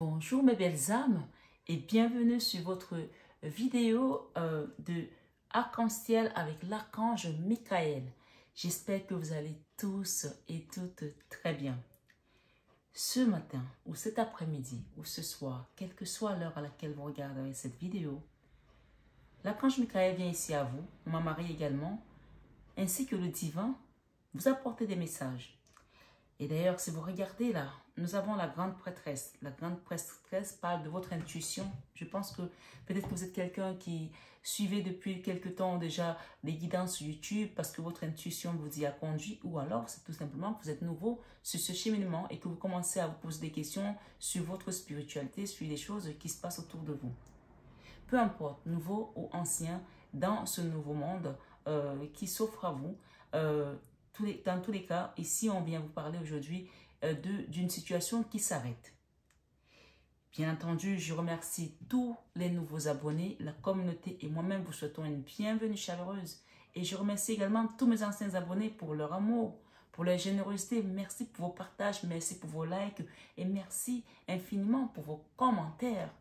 Bonjour mes belles âmes et bienvenue sur votre vidéo de Arc-en-Ciel avec l'archange Michael. J'espère que vous allez tous et toutes très bien. Ce matin ou cet après-midi ou ce soir, quelle que soit l'heure à laquelle vous regarderez cette vidéo, l'archange Michael vient ici à vous, ma Marie également, ainsi que le divin, vous apporter des messages. Et d'ailleurs, si vous regardez là, nous avons la grande prêtresse. La grande prêtresse parle de votre intuition. Je pense que peut-être que vous êtes quelqu'un qui suivait depuis quelque temps déjà les guidances sur YouTube parce que votre intuition vous y a conduit, ou alors c'est tout simplement que vous êtes nouveau sur ce cheminement et que vous commencez à vous poser des questions sur votre spiritualité, sur les choses qui se passent autour de vous. Peu importe, nouveau ou ancien, dans ce nouveau monde qui s'offre à vous, dans tous les cas, ici on vient vous parler aujourd'hui d'une situation qui s'arrête. Bien entendu, je remercie tous les nouveaux abonnés, la communauté et moi-même vous souhaitons une bienvenue chaleureuse. Et je remercie également tous mes anciens abonnés pour leur amour, pour leur générosité. Merci pour vos partages, merci pour vos likes et merci infiniment pour vos commentaires.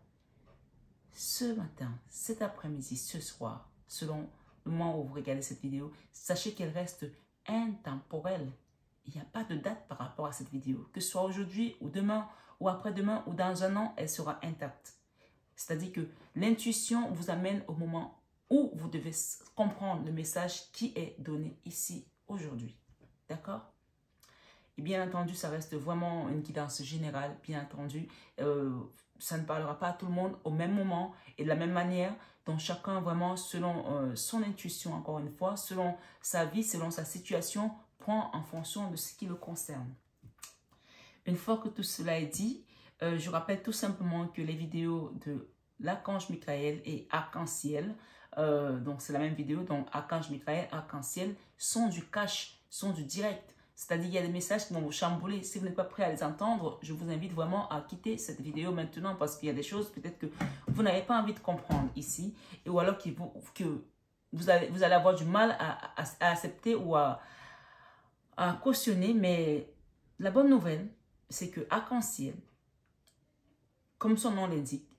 Ce matin, cet après-midi, ce soir, selon le moment où vous regardez cette vidéo, sachez qu'elle reste intemporelle. Il n'y a pas de date par rapport à cette vidéo. Que ce soit aujourd'hui ou demain ou après-demain ou dans un an, elle sera intacte. C'est-à-dire que l'intuition vous amène au moment où vous devez comprendre le message qui est donné ici aujourd'hui. D'accord? Et bien entendu, ça reste vraiment une guidance générale. Bien entendu, ça ne parlera pas à tout le monde au même moment et de la même manière. Donc chacun vraiment selon son intuition, encore une fois, selon sa vie, selon sa situation, prend en fonction de ce qui le concerne. Une fois que tout cela est dit, je rappelle tout simplement que les vidéos de l'archange Michael et Arc-en-Ciel, donc c'est la même vidéo, donc archange Michael, Arc-en-Ciel, sont du cash, sont du direct. C'est-à-dire qu'il y a des messages qui vont vous chambouler. Si vous n'êtes pas prêt à les entendre, je vous invite vraiment à quitter cette vidéo maintenant parce qu'il y a des choses peut-être que vous n'avez pas envie de comprendre ici. Et ou alors que vous allez avoir du mal à accepter ou à cautionner. Mais la bonne nouvelle, c'est que Arc-en-Ciel, comme son nom l'indique,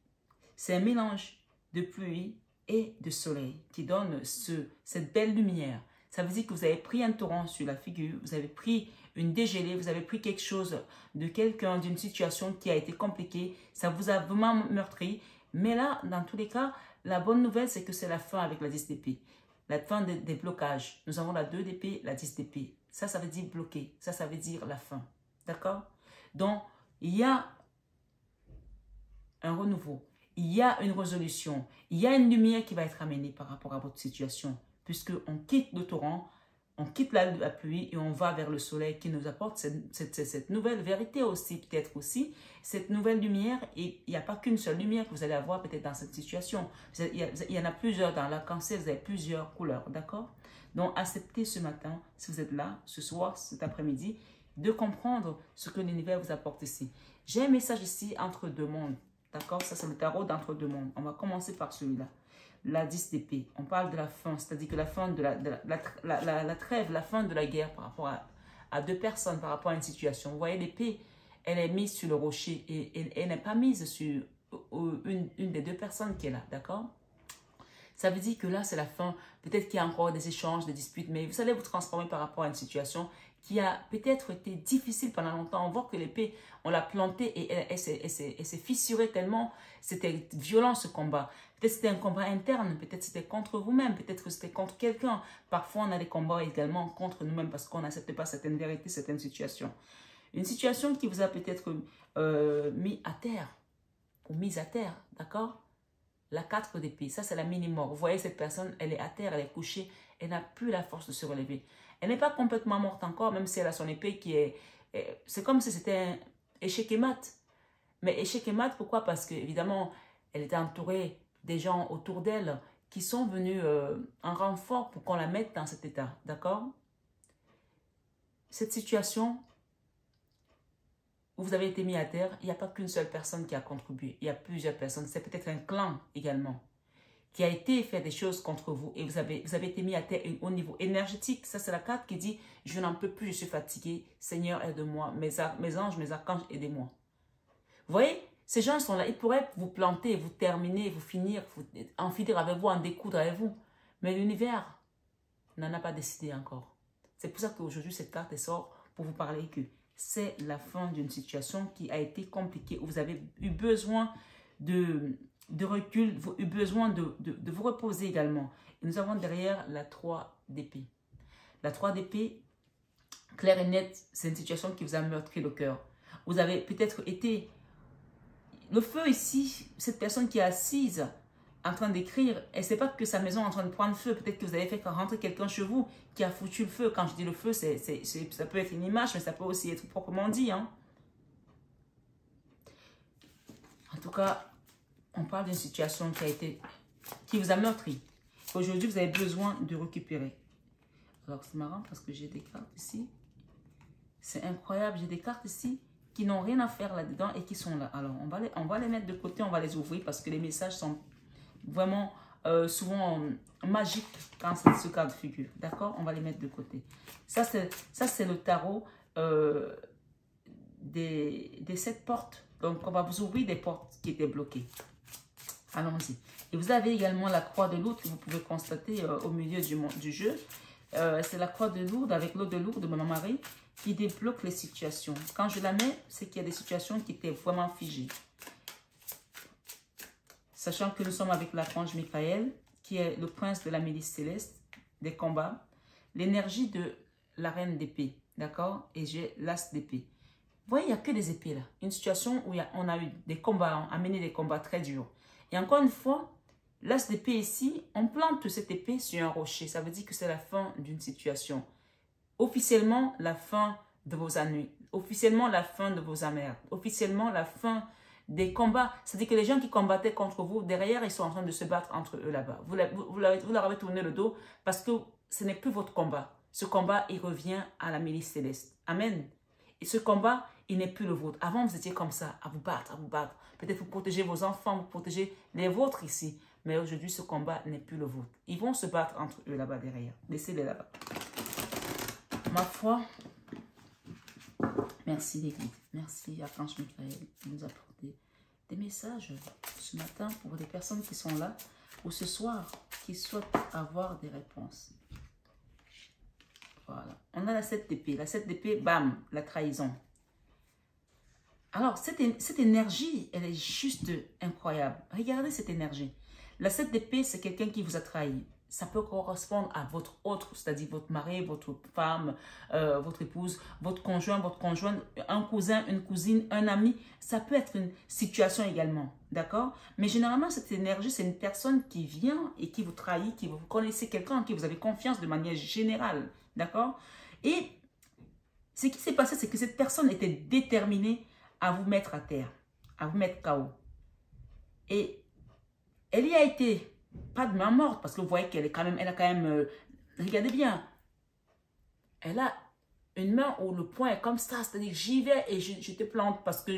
c'est un mélange de pluie et de soleil qui donne cette belle lumière. Ça veut dire que vous avez pris un torrent sur la figure, vous avez pris une dégelée, vous avez pris quelque chose de quelqu'un, d'une situation qui a été compliquée, ça vous a vraiment meurtri. Mais là, dans tous les cas, la bonne nouvelle, c'est que c'est la fin avec la 10 d'épée. La fin des blocages. Nous avons la 2 d'épée, la 10 d'épée. Ça veut dire bloquer. Ça veut dire la fin. D'accord? Donc, il y a un renouveau. Il y a une résolution. Il y a une lumière qui va être amenée par rapport à votre situation. Puisqu'on quitte le torrent, on quitte la pluie et on va vers le soleil qui nous apporte cette nouvelle vérité aussi, peut-être aussi, cette nouvelle lumière. Et il n'y a pas qu'une seule lumière que vous allez avoir peut-être dans cette situation. Il y en a plusieurs dans l'arc-en-ciel, vous avez plusieurs couleurs, d'accord? Donc, acceptez ce matin, si vous êtes là, ce soir, cet après-midi, de comprendre ce que l'univers vous apporte ici. J'ai un message ici entre deux mondes, d'accord? Ça, c'est le tarot d'entre deux mondes. On va commencer par celui-là. La 10 d'épée, on parle de la fin, c'est-à-dire que la fin de la trêve, la fin de la guerre par rapport à deux personnes, par rapport à une situation. Vous voyez, l'épée, elle est mise sur le rocher et elle n'est pas mise sur une des deux personnes qui est là, d'accord? Ça veut dire que là, c'est la fin. Peut-être qu'il y a encore des échanges, des disputes, mais vous allez vous transformer par rapport à une situation qui a peut-être été difficile pendant longtemps. On voit que l'épée, on l'a plantée et elle s'est fissurée tellement. C'était violent ce combat. Peut-être c'était un combat interne, peut-être c'était contre vous-même, peut-être que c'était contre quelqu'un. Parfois, on a des combats également contre nous-mêmes parce qu'on n'accepte pas certaines vérités, certaines situations. Une situation qui vous a peut-être mis à terre ou mise à terre, d'accord? La 4 d'épée, ça c'est la mini-mort. Vous voyez cette personne, elle est à terre, elle est couchée, elle n'a plus la force de se relever. Elle n'est pas complètement morte encore, même si elle a son épée qui est... C'est comme si c'était un échec et mat. Mais échec et mat, pourquoi? Parce qu'évidemment, elle était entourée des gens autour d'elle qui sont venus en renfort pour qu'on la mette dans cet état, d'accord? Cette situation où vous avez été mis à terre, il n'y a pas qu'une seule personne qui a contribué. Il y a plusieurs personnes. C'est peut-être un clan également qui a été fait des choses contre vous et vous avez été mis à terre au niveau énergétique. Ça, c'est la carte qui dit « Je n'en peux plus, je suis fatigué. Seigneur, aide-moi. Mes anges, mes archanges, aidez-moi. » Vous voyez, Ces gens sont là, ils pourraient vous planter, vous terminer, vous finir, en finir avec vous, en découdre avec vous. Mais l'univers n'en a pas décidé encore. C'est pour ça qu'aujourd'hui, cette carte sort pour vous parler que c'est la fin d'une situation qui a été compliquée, où vous avez eu besoin de recul, eu besoin de vous reposer également. Et nous avons derrière la 3 d'épée. La 3 d'épée, claire et nette, c'est une situation qui vous a meurtri le cœur. Vous avez peut-être été... Le feu ici, cette personne qui est assise en train d'écrire, elle ne sait pas que sa maison est en train de prendre feu. Peut-être que vous avez fait rentrer quelqu'un chez vous qui a foutu le feu. Quand je dis le feu, ça peut être une image, mais ça peut aussi être proprement dit. Hein. En tout cas, on parle d'une situation qui vous a meurtri. Aujourd'hui, vous avez besoin de récupérer. Alors, c'est marrant parce que j'ai des cartes ici. C'est incroyable, j'ai des cartes ici qui n'ont rien à faire là-dedans et qui sont là. Alors, on va les mettre de côté, on va les ouvrir parce que les messages sont vraiment souvent magiques quand c'est ce cas de figure. D'accord? On va les mettre de côté. Ça, c'est le tarot des 7 portes. Donc, on va vous ouvrir des portes qui étaient bloquées. Allons-y. Et vous avez également la croix de Lourdes que vous pouvez constater au milieu du jeu. C'est la croix de Lourdes avec l'eau de Lourdes de Maman Marie qui débloque les situations. Quand je la mets, c'est qu'il y a des situations qui étaient vraiment figées. Sachant que nous sommes avec l'archange Michael, qui est le prince de la milice céleste, des combats, l'énergie de la reine d'épée, d'accord? Et j'ai l'as d'épée. Vous voyez, il n'y a que des épées là. Une situation où on a eu des combats, on a mené des combats très durs. Et encore une fois, l'as d'épée ici, on plante cette épée sur un rocher. Ça veut dire que c'est la fin d'une situation. Officiellement, la fin de vos ennuis. Officiellement, la fin de vos amers. Officiellement, la fin des combats. C'est-à-dire que les gens qui combattaient contre vous, derrière, ils sont en train de se battre entre eux là-bas. Vous leur avez tourné le dos parce que ce n'est plus votre combat. Ce combat, il revient à la milice céleste. Amen. Et ce combat, il n'est plus le vôtre. Avant, vous étiez comme ça, à vous battre, à vous battre. Peut-être vous protégez vos enfants, vous protégez les vôtres ici. Mais aujourd'hui, ce combat n'est plus le vôtre. Ils vont se battre entre eux là-bas derrière. Laissez-les là-bas. Ma foi, merci les guides. Merci Archange Michael de nous apporter des messages ce matin pour des personnes qui sont là ou ce soir qui souhaitent avoir des réponses. Voilà. On a la 7 d'épée. La 7 d'épée, bam, la trahison. Alors, cette énergie, elle est juste incroyable. Regardez cette énergie. La 7 d'épée, c'est quelqu'un qui vous a trahi. Ça peut correspondre à votre autre, c'est-à-dire votre mari, votre femme, votre épouse, votre conjoint, votre conjointe, un cousin, une cousine, un ami. Ça peut être une situation également, d'accord? Mais généralement, cette énergie, c'est une personne qui vient et qui vous trahit, qui vous connaissez quelqu'un en qui vous avez confiance de manière générale, d'accord? Et ce qui s'est passé, c'est que cette personne était déterminée à vous mettre à terre, à vous mettre KO. Et elle y a été... Pas de main morte, parce que vous voyez qu'elle est quand même, elle a quand même, regardez bien, elle a une main où le poing est comme ça, c'est-à-dire j'y vais et je te plante parce que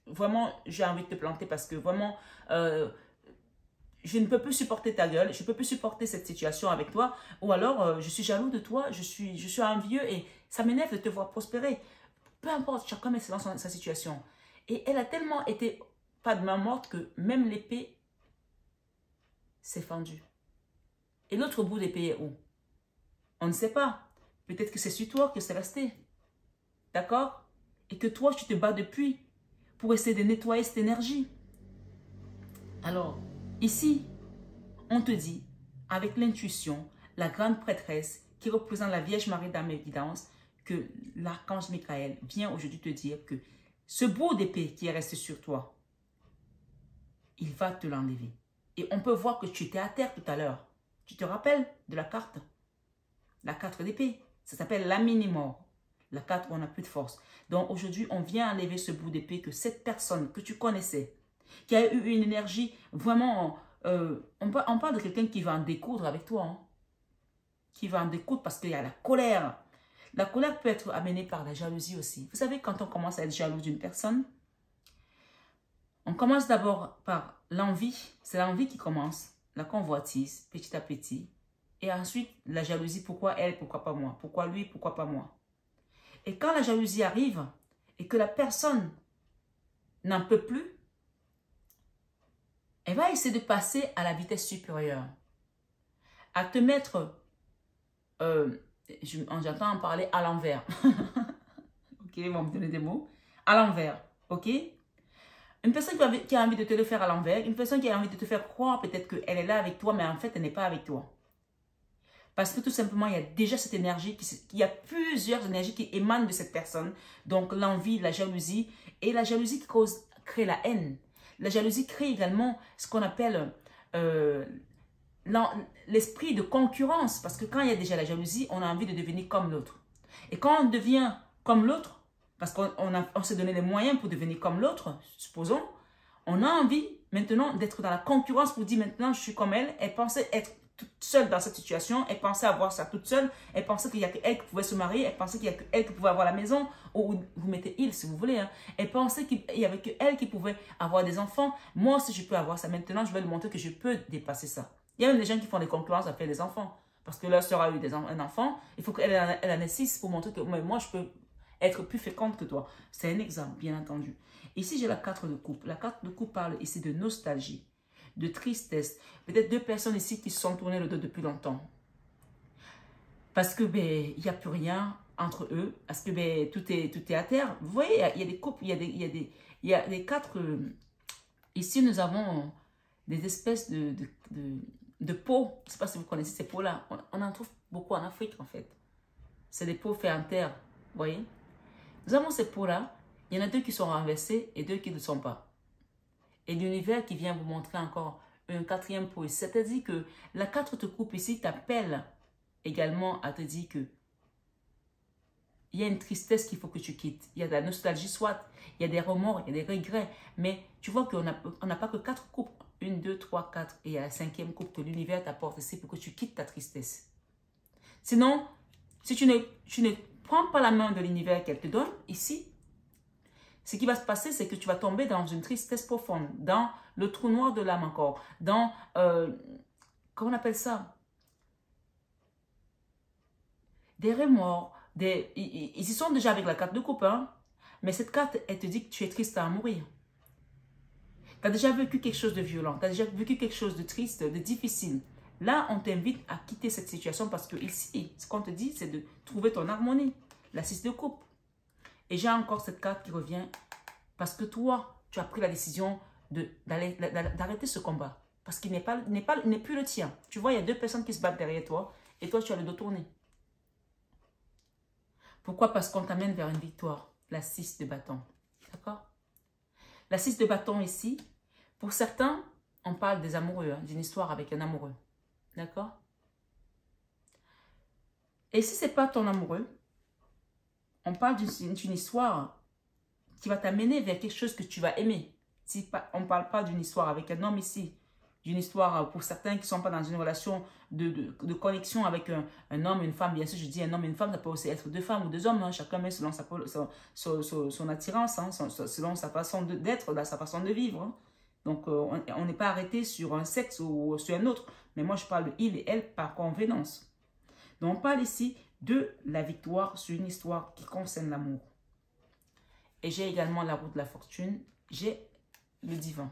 vraiment j'ai envie de te planter parce que vraiment je ne peux plus supporter ta gueule, je ne peux plus supporter cette situation avec toi ou alors je suis jaloux de toi, je suis envieux et ça m'énerve de te voir prospérer. Peu importe, chacun est dans sa situation. Et elle a tellement été pas de main morte que même l'épée c'est fendu. Et l'autre bout d'épée est où? On ne sait pas. Peut-être que c'est sur toi que c'est resté. D'accord? Et que toi, tu te bats depuis pour essayer de nettoyer cette énergie. Alors, ici, on te dit, avec l'intuition, la grande prêtresse qui représente la Vierge Marie d'âme et évidence, que l'archange Michael vient aujourd'hui te dire que ce bout d'épée qui est resté sur toi, il va te l'enlever. Et on peut voir que tu étais à terre tout à l'heure. Tu te rappelles de la carte? La carte d'épée. Ça s'appelle la mini-mort. La carte où on n'a plus de force. Donc aujourd'hui, on vient enlever ce bout d'épée que cette personne que tu connaissais, qui a eu une énergie vraiment... on parle de quelqu'un qui va en découdre avec toi. Hein, qui va en découdre parce qu'il y a la colère. La colère peut être amenée par la jalousie aussi. Vous savez, quand on commence à être jaloux d'une personne, on commence d'abord par l'envie, c'est l'envie qui commence, la convoitise, petit à petit. Et ensuite, la jalousie, pourquoi elle, pourquoi pas moi? Pourquoi lui, pourquoi pas moi? Et quand la jalousie arrive et que la personne n'en peut plus, Elle va essayer de passer à la vitesse supérieure. À te mettre, j'entends en parler à l'envers. Ok, ils vont me donner des mots. À l'envers, ok? Une personne qui a envie de te le faire à l'envers, une personne qui a envie de te faire croire peut-être qu'elle est là avec toi, mais en fait, elle n'est pas avec toi. Parce que tout simplement, il y a déjà cette énergie, il y a plusieurs énergies qui émanent de cette personne. Donc, l'envie, la jalousie. Et la jalousie qui crée la haine. La jalousie crée également ce qu'on appelle l'esprit de concurrence. Parce que quand il y a déjà la jalousie, on a envie de devenir comme l'autre. Et quand on devient comme l'autre, parce qu'on s'est donné les moyens pour devenir comme l'autre, supposons, on a envie maintenant d'être dans la concurrence pour dire maintenant je suis comme elle. Elle pensait être toute seule dans cette situation, elle pensait avoir ça toute seule, elle pensait qu'il n'y a qu'elle qui pouvait se marier, elle pensait qu'il n'y a qu'elle qui pouvait avoir la maison, ou vous mettez il si vous voulez. Hein. Elle pensait qu'il n'y avait qu'elle qui pouvait avoir des enfants. Moi aussi je peux avoir ça. Maintenant je vais lui montrer que je peux dépasser ça. Il y a même des gens qui font des concurrences à faire des enfants. Parce que leur sœur a eu un enfant, il faut qu'elle en ait 6 pour montrer que moi je peux être plus féconde que toi. C'est un exemple, bien entendu. Ici, j'ai la carte de coupe. La carte de coupe parle ici de nostalgie, de tristesse. Peut-être deux personnes ici qui se sont tournées le dos depuis longtemps. Parce que, ben, il n'y a plus rien entre eux. Parce que, ben, tout est à terre. Vous voyez, il y a des couples, il y a des quatre... ici, nous avons des espèces de peaux. Je ne sais pas si vous connaissez ces peaux-là. On en trouve beaucoup en Afrique, en fait. C'est des peaux faites en terre. Vous voyez? Nous avons ces peaux-là, il y en a 2 qui sont renversés et 2 qui ne le sont pas. Et l'univers qui vient vous montrer encore un 4e pot. C'est-à-dire que la 4 de coupe ici t'appelle également à te dire que il y a une tristesse qu'il faut que tu quittes. Il y a de la nostalgie, soit il y a des remords, il y a des regrets. Mais tu vois qu'on n'a pas que 4 coupes. 1, 2, 3, 4. Et il y a la 5e coupe que l'univers t'apporte ici pour que tu quittes ta tristesse. Sinon, si tu ne prends pas la main de l'univers qu'elle te donne, ici, ce qui va se passer, c'est que tu vas tomber dans une tristesse profonde, dans le trou noir de l'âme encore, dans, comment on appelle ça? Des remords, ils y sont déjà avec la carte de coupe, hein? Mais cette carte, elle te dit que tu es triste à mourir. Tu as déjà vécu quelque chose de violent, tu as déjà vécu quelque chose de triste, de difficile. Là, on t'invite à quitter cette situation parce que ici, ce qu'on te dit, c'est de trouver ton harmonie. La 6 de coupe. Et j'ai encore cette carte qui revient parce que toi, tu as pris la décision d'arrêter ce combat. Parce qu'il n'est plus le tien. Tu vois, il y a 2 personnes qui se battent derrière toi et toi, tu as le dos tourné. Pourquoi? Parce qu'on t'amène vers une victoire. La 6 de bâton. D'accord? La 6 de bâton ici, pour certains, on parle des amoureux, hein, d'une histoire avec un amoureux. D'accord? Et si ce n'est pas ton amoureux, on parle d'une histoire qui va t'amener vers quelque chose que tu vas aimer. Si on ne parle pas d'une histoire avec un homme ici, d'une histoire pour certains qui ne sont pas dans une relation de connexion avec un homme et une femme. Bien sûr, je dis un homme et une femme, ça peut aussi être 2 femmes ou 2 hommes. Hein, chacun met selon son attirance, hein, selon sa façon d'être, sa façon de vivre. Hein. Donc, on n'est pas arrêté sur un sexe ou sur un autre. Mais moi, je parle de il et elle par convenance. Donc, on parle ici de la victoire sur une histoire qui concerne l'amour. Et j'ai également la roue de la fortune. J'ai le divan.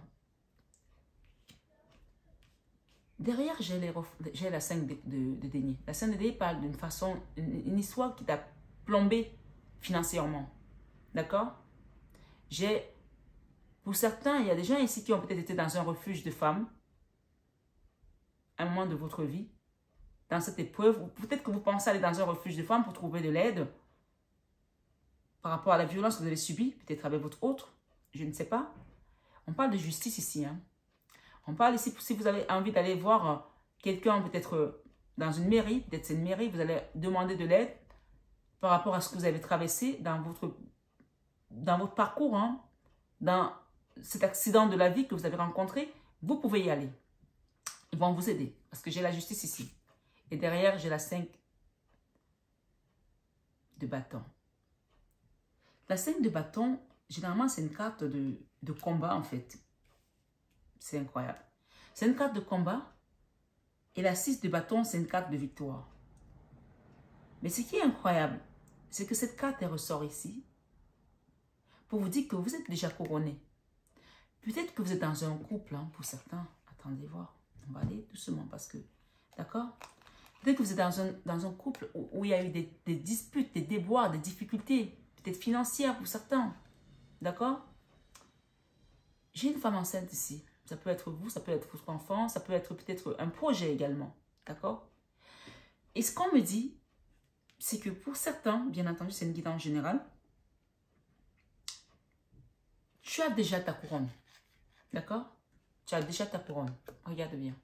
Derrière, j'ai la 5 de denier. La 5 de denier parle d'une façon, une histoire qui t'a plombé financièrement. D'accord? Pour certains, il y a des gens ici qui ont peut-être été dans un refuge de femmes à un moment de votre vie. Dans cette épreuve, peut-être que vous pensez aller dans un refuge de femmes pour trouver de l'aide par rapport à la violence que vous avez subie, peut-être avec votre autre, je ne sais pas. On parle de justice ici. Hein. On parle ici, si vous avez envie d'aller voir quelqu'un, peut-être dans une mairie, peut-être c'est une mairie, vous allez demander de l'aide par rapport à ce que vous avez traversé dans votre parcours, hein, dans cet accident de la vie que vous avez rencontré, vous pouvez y aller. Ils vont vous aider parce que j'ai la justice ici. Et derrière, j'ai la 5 de bâton. La 5 de bâton, généralement, c'est une carte de combat, en fait. C'est incroyable. C'est une carte de combat. Et la 6 de bâton, c'est une carte de victoire. Mais ce qui est incroyable, c'est que cette carte, elle ressort ici pour vous dire que vous êtes déjà couronné. Peut-être que vous êtes dans un couple, hein, pour certains. Attendez voir. On va aller doucement parce que... D'accord? Peut-être que vous êtes dans un couple où il y a eu des disputes, des déboires, des difficultés, peut-être financières pour certains. D'accord? J'ai une femme enceinte ici. Ça peut être vous, ça peut être votre enfant, ça peut être peut-être un projet également. D'accord? Et ce qu'on me dit, c'est que pour certains, bien entendu, c'est une guidance générale, tu as déjà ta couronne. D'accord? Tu as déjà ta couronne. Regarde bien.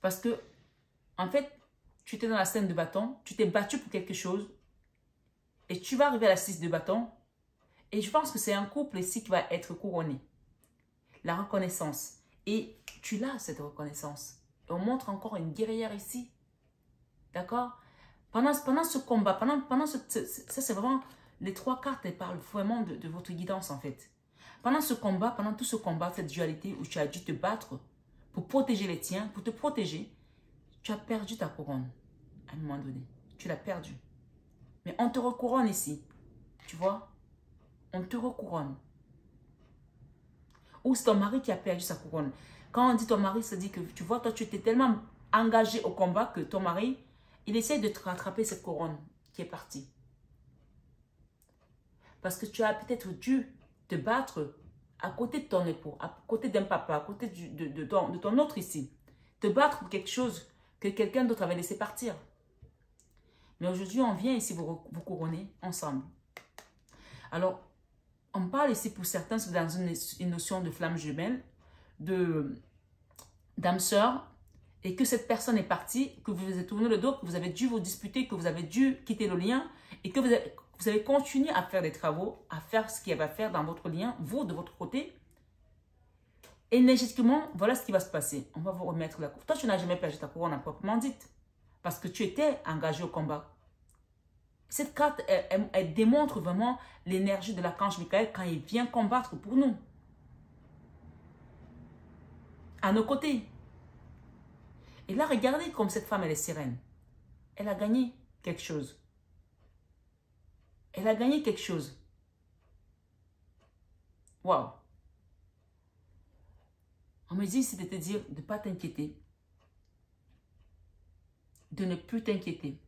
Parce que, en fait, tu étais dans la scène de bâton, tu t'es battu pour quelque chose et tu vas arriver à la 6 de bâton et je pense que c'est un couple ici qui va être couronné. La reconnaissance. Et tu l'as, cette reconnaissance. Et on montre encore une guerrière ici. D'accord? Pendant ce combat, ça c'est vraiment, les 3 cartes, elles parlent vraiment de votre guidance en fait. Pendant ce combat, pendant tout ce combat, cette dualité où tu as dû te battre pour protéger les tiens, pour te protéger, tu as perdu ta couronne à un moment donné. Tu l'as perdue. Mais on te recouronne ici. Tu vois? On te recouronne. Ou c'est ton mari qui a perdu sa couronne. Quand on dit ton mari, ça dit que, tu vois, toi tu étais tellement engagé au combat que ton mari, il essaie de te rattraper cette couronne qui est partie. Parce que tu as peut-être dû te battre à côté de ton époux, à côté d'un papa, à côté de ton autre ici. Te battre pour quelque chose que quelqu'un d'autre avait laissé partir. Mais aujourd'hui, on vient ici vous couronner ensemble. Alors, on parle ici pour certains, c'est dans une notion de flamme jumelle, d'âme sœur, et que cette personne est partie, que vous vous êtes tourné le dos, que vous avez dû vous disputer, que vous avez dû quitter le lien, et que vous avez continué à faire des travaux, à faire ce qu'il y avait à faire dans votre lien, vous, de votre côté. Énergétiquement, voilà ce qui va se passer. On va vous remettre la couronne. Toi, tu n'as jamais perdu ta couronne, proprement dite, parce que tu étais engagé au combat. Cette carte, elle démontre vraiment l'énergie de l'archange Michael quand il vient combattre pour nous. À nos côtés. Et là, regardez comme cette femme, elle est sereine. Elle a gagné quelque chose. Elle a gagné quelque chose. Waouh. On me dit, c'est de te dire de ne pas t'inquiéter. De ne plus t'inquiéter.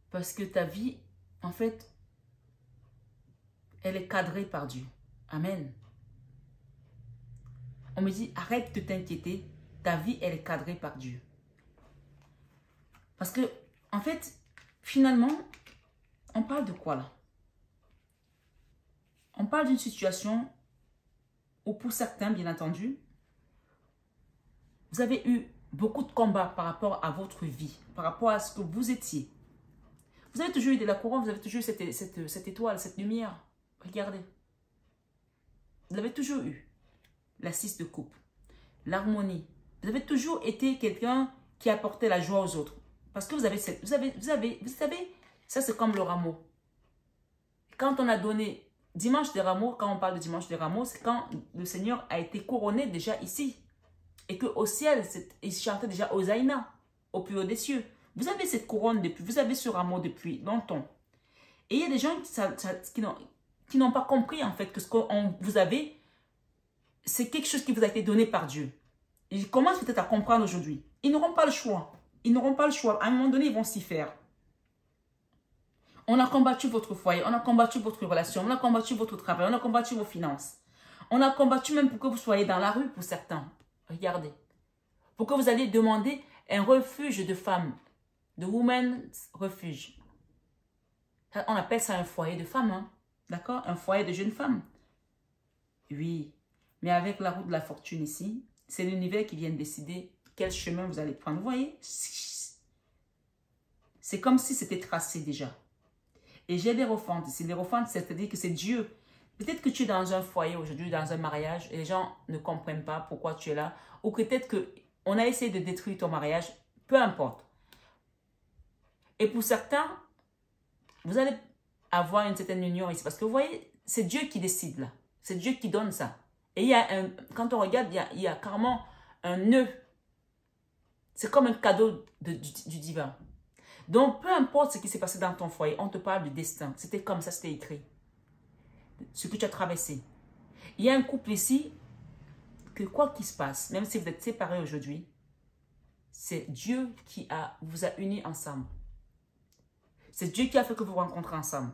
Parce que ta vie, en fait, elle est cadrée par Dieu. Amen. On me dit, arrête de t'inquiéter. Ta vie, elle est cadrée par Dieu. Parce que, en fait, finalement, on parle de quoi là? On parle d'une situation où pour certains, bien entendu, vous avez eu beaucoup de combats par rapport à votre vie, par rapport à ce que vous étiez. Vous avez toujours eu de la couronne, vous avez toujours eu cette étoile, cette lumière. Regardez. Vous avez toujours eu la 6 de coupe, l'harmonie. Vous avez toujours été quelqu'un qui apportait la joie aux autres. Parce que vous avez, vous savez, ça c'est comme le rameau. Quand on a donné dimanche des rameaux, quand on parle de dimanche des rameaux, c'est quand le Seigneur a été couronné déjà ici. Et qu'au ciel, il chantait déjà Hosanna, au plus haut des cieux. Vous avez cette couronne depuis, vous avez ce rameau depuis longtemps. Et il y a des gens qui n'ont pas compris en fait que ce que vous avez, c'est quelque chose qui vous a été donné par Dieu. Ils commencent peut-être à comprendre aujourd'hui. Ils n'auront pas le choix. Ils n'auront pas le choix. À un moment donné, ils vont s'y faire. On a combattu votre foyer, on a combattu votre relation, on a combattu votre travail, on a combattu vos finances. On a combattu même pour que vous soyez dans la rue pour certains. Regardez. Pour que vous alliez demander un refuge de femmes. De women's refuge. On appelle ça un foyer de femmes. Hein? D'accord? Un foyer de jeunes femmes. Oui. Mais avec la roue de la fortune ici, c'est l'univers qui vient décider quel chemin vous allez prendre. Vous voyez? C'est comme si c'était tracé déjà. Et j'ai des refontes ici. Les refontes, c'est-à-dire que c'est Dieu. Peut-être que tu es dans un foyer aujourd'hui, dans un mariage, et les gens ne comprennent pas pourquoi tu es là. Ou peut-être qu'on a essayé de détruire ton mariage. Peu importe. Et pour certains, vous allez avoir une certaine union ici. Parce que vous voyez, c'est Dieu qui décide là. C'est Dieu qui donne ça. Et il y a quand on regarde, il y a carrément un nœud. C'est comme un cadeau du divin. Donc, peu importe ce qui s'est passé dans ton foyer, on te parle du destin. C'était comme ça, c'était écrit. ce que tu as traversé. Il y a un couple ici que quoi qu'il se passe, même si vous êtes séparés aujourd'hui, c'est Dieu qui vous a unis ensemble. C'est Dieu qui a fait que vous vous rencontrez ensemble.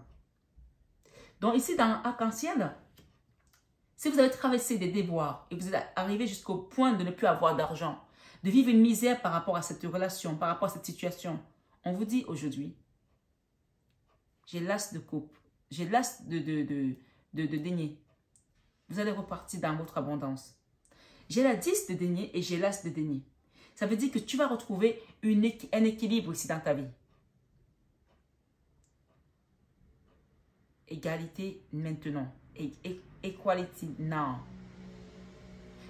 Donc ici, dans Arc-en-Ciel, si vous avez traversé des déboires et vous êtes arrivé jusqu'au point de ne plus avoir d'argent, de vivre une misère par rapport à cette relation, par rapport à cette situation, on vous dit aujourd'hui, j'ai l'as de coupe, j'ai l'as de denier. Vous allez repartir dans votre abondance. J'ai la 10 de denier et j'ai l'as de denier. Ça veut dire que tu vas retrouver un équilibre ici dans ta vie. Égalité maintenant. Equality now.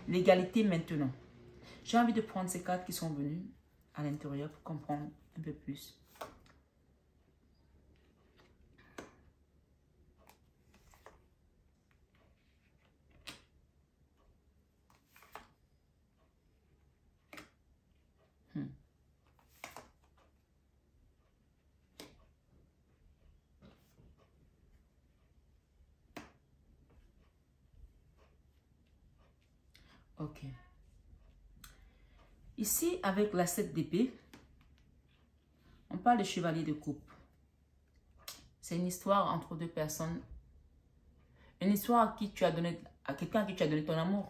L'égalité maintenant. J'ai envie de prendre ces cartes qui sont venues à l'intérieur pour comprendre un peu plus. Ok. Ici, avec la 7 d'épée, on parle de chevalier de coupe. C'est une histoire entre deux personnes. Une histoire à quelqu'un à qui tu as donné ton amour.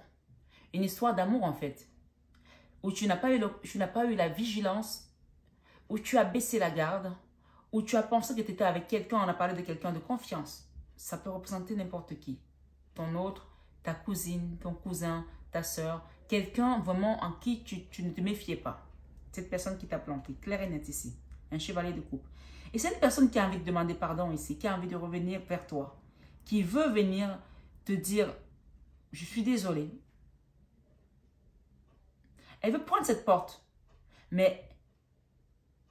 Une histoire d'amour en fait. Où tu n'as pas eu la vigilance, où tu as baissé la garde, où tu as pensé que tu étais avec quelqu'un, on a parlé de quelqu'un de confiance. Ça peut représenter n'importe qui. Ton autre, ta cousine, ton cousin, ta soeur, quelqu'un vraiment en qui tu ne te méfiais pas. Cette personne qui t'a planté, clair et net ici. Un chevalier de coupe. Et c'est une personne qui a envie de demander pardon ici, qui a envie de revenir vers toi, qui veut venir te dire, je suis désolée. Elle veut prendre cette porte, mais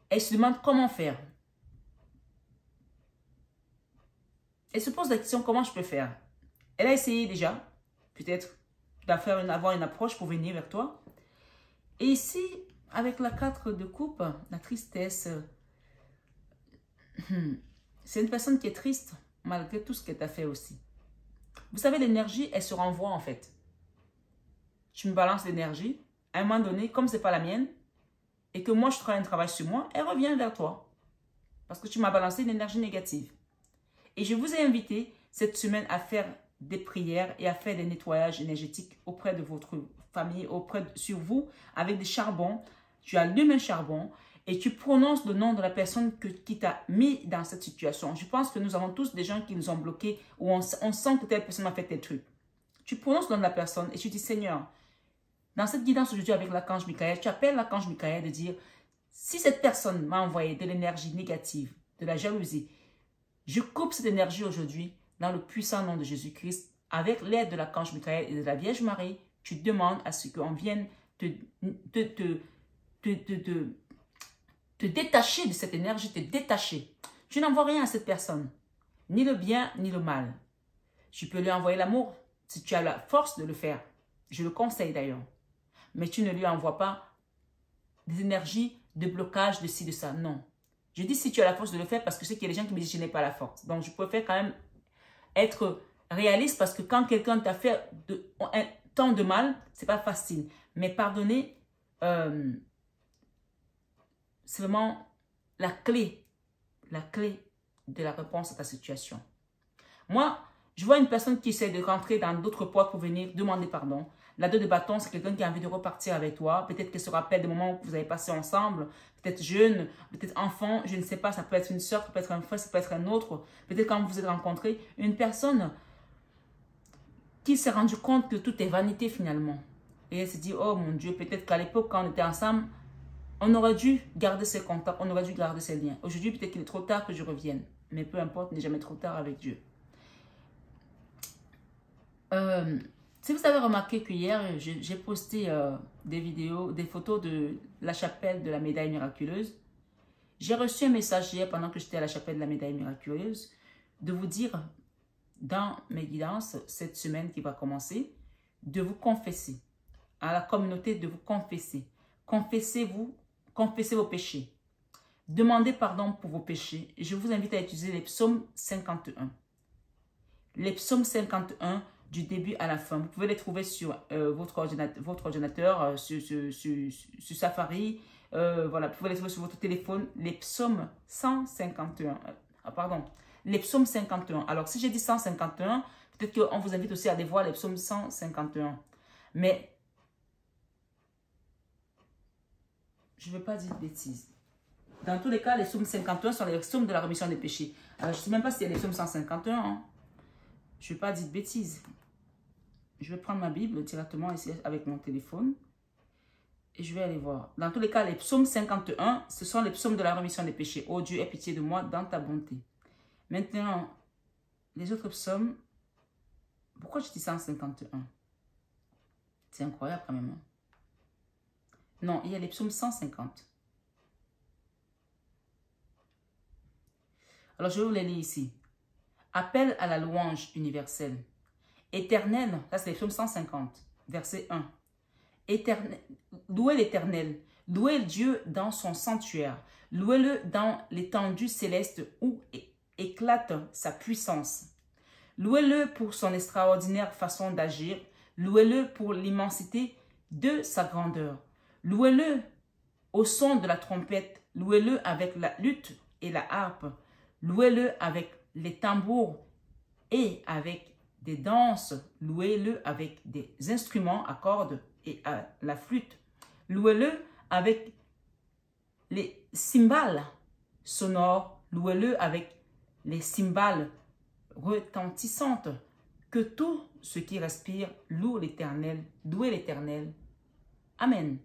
elle se demande comment faire. Elle se pose la question, comment je peux faire? Elle a essayé déjà, peut-être, d'avoir une approche pour venir vers toi. Et ici, avec la 4 de coupe, la tristesse, c'est une personne qui est triste, malgré tout ce qu'elle t'a fait aussi. Vous savez, l'énergie, elle se renvoie en fait. Tu me balances l'énergie, à un moment donné, comme ce n'est pas la mienne, et que moi, je travaille un travail sur moi, elle revient vers toi. Parce que tu m'as balancé une énergie négative. Et je vous ai invité cette semaine à faire des prières et à faire des nettoyages énergétiques auprès de votre famille, sur vous, avec des charbons. Tu allumes un charbon et tu prononces le nom de la personne qui t'a mis dans cette situation. Je pense que nous avons tous des gens qui nous ont bloqués ou on sent que telle personne a fait tel truc. Tu prononces le nom de la personne et tu dis, Seigneur, dans cette guidance aujourd'hui avec l'archange Michael, tu appelles l'archange Michael de dire, si cette personne m'a envoyé de l'énergie négative, de la jalousie, je coupe cette énergie aujourd'hui dans le puissant nom de Jésus-Christ. Avec l'aide de l'archange Michael et de la Vierge Marie, tu demandes à ce qu'on vienne te détacher de cette énergie, te détacher. Tu n'envoies rien à cette personne, ni le bien, ni le mal. Tu peux lui envoyer l'amour, si tu as la force de le faire. Je le conseille d'ailleurs. Mais tu ne lui envoies pas des énergies de blocage de ci, de ça. Non. Je dis si tu as la force de le faire parce que je sais qu'il y a des gens qui me disent je n'ai pas la force. Donc je préfère quand même être réaliste parce que quand quelqu'un t'a fait tant de mal, c'est pas facile. Mais pardonner, c'est vraiment la clé de la réponse à ta situation. Moi, je vois une personne qui essaie de rentrer dans d'autres portes pour venir demander pardon. La 2 de bâton, c'est quelqu'un qui a envie de repartir avec toi. Peut-être qu'elle se rappelle des moments que vous avez passés ensemble. Peut-être jeune, peut-être enfant, je ne sais pas. Ça peut être une soeur, ça peut être un frère, ça peut être un autre. Peut-être quand vous vous êtes rencontrés, une personne qui s'est rendu compte que tout est vanité finalement. Et elle s'est dit, oh mon Dieu, peut-être qu'à l'époque, quand on était ensemble, on aurait dû garder ces contacts, on aurait dû garder ces liens. Aujourd'hui, peut-être qu'il est trop tard que je revienne. Mais peu importe, il n'est jamais trop tard avec Dieu. Si vous avez remarqué qu'hier, j'ai posté des vidéos, des photos de la chapelle de la médaille miraculeuse. J'ai reçu un message hier pendant que j'étais à la chapelle de la médaille miraculeuse de vous dire dans mes guidances, cette semaine qui va commencer, de vous confesser. À la communauté, de vous confesser. Confessez-vous, confessez vos péchés. Demandez pardon pour vos péchés. Je vous invite à utiliser les psaumes 51. les psaumes 51 du début à la fin. Vous pouvez les trouver sur votre ordinateur, sur Safari. Voilà, vous pouvez les trouver sur votre téléphone. Les psaumes 151. Pardon, les psaumes 51. Alors, si j'ai dit 151, peut-être qu'on vous invite aussi à aller voir les psaumes 151. Mais, je ne veux pas dire de bêtises. Dans tous les cas, les psaumes 51 sont les psaumes de la rémission des péchés. Alors, je ne sais même pas s'il y a les psaumes 151. Hein. Je ne vais pas dire de bêtises. Je vais prendre ma Bible directement ici avec mon téléphone. Et je vais aller voir. Dans tous les cas, les psaumes 51, ce sont les psaumes de la rémission des péchés. Oh Dieu, aie pitié de moi dans ta bonté. Maintenant, les autres psaumes, pourquoi je dis 151? C'est incroyable quand même. Hein? Non, il y a les psaumes 150. Alors, je vais vous les lire ici. Appel à la louange universelle. Éternel, ça c'est les psaumes 150, verset 1. Éternel, louez l'Éternel, louez Dieu dans son sanctuaire, louez-le dans l'étendue céleste où éclate sa puissance. Louez-le pour son extraordinaire façon d'agir, louez-le pour l'immensité de sa grandeur. Louez-le au son de la trompette, louez-le avec la lutte et la harpe, louez-le avec les tambours et avec des danses, louez-le avec des instruments à cordes et à la flûte. Louez-le avec les cymbales sonores, louez-le avec les cymbales retentissantes. Que tout ce qui respire loue l'Éternel, louez l'Éternel. Amen.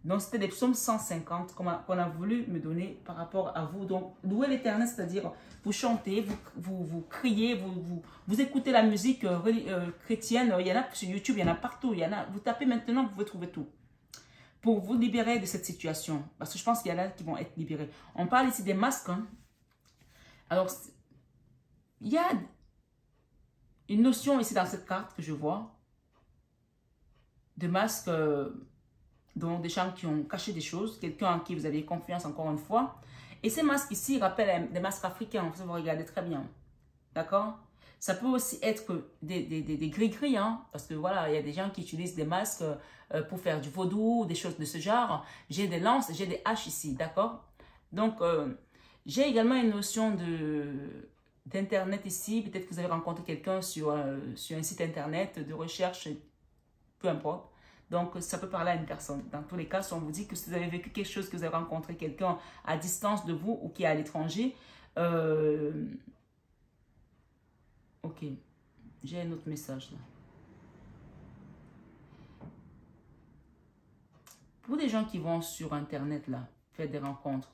Donc, c'était les psaumes 150 qu'on a voulu me donner par rapport à vous. Donc, louez l'Éternel, c'est-à-dire vous chantez, vous criez, vous écoutez la musique chrétienne. Il y en a sur YouTube, il y en a partout. Vous tapez maintenant, vous pouvez trouver tout. Pour vous libérer de cette situation. Parce que je pense qu'il y en a qui vont être libérés. On parle ici des masques. Hein. Alors, il y a une notion ici dans cette carte que je vois. De masques... donc des gens qui ont caché des choses, quelqu'un en qui vous avez confiance encore une fois. Et ces masques ici rappellent des masques africains, vous regardez très bien. D'accord? Ça peut aussi être des gris-gris, hein, parce que voilà, il y a des gens qui utilisent des masques pour faire du vaudou, des choses de ce genre. J'ai des lances, j'ai des haches ici, d'accord? Donc, j'ai également une notion d'internet ici. Peut-être que vous avez rencontré quelqu'un sur un site internet de recherche, peu importe. Donc, ça peut parler à une personne. Dans tous les cas, si on vous dit que si vous avez vécu quelque chose, que vous avez rencontré quelqu'un à distance de vous ou qui est à l'étranger, ok, j'ai un autre message là. Pour des gens qui vont sur Internet là, faire des rencontres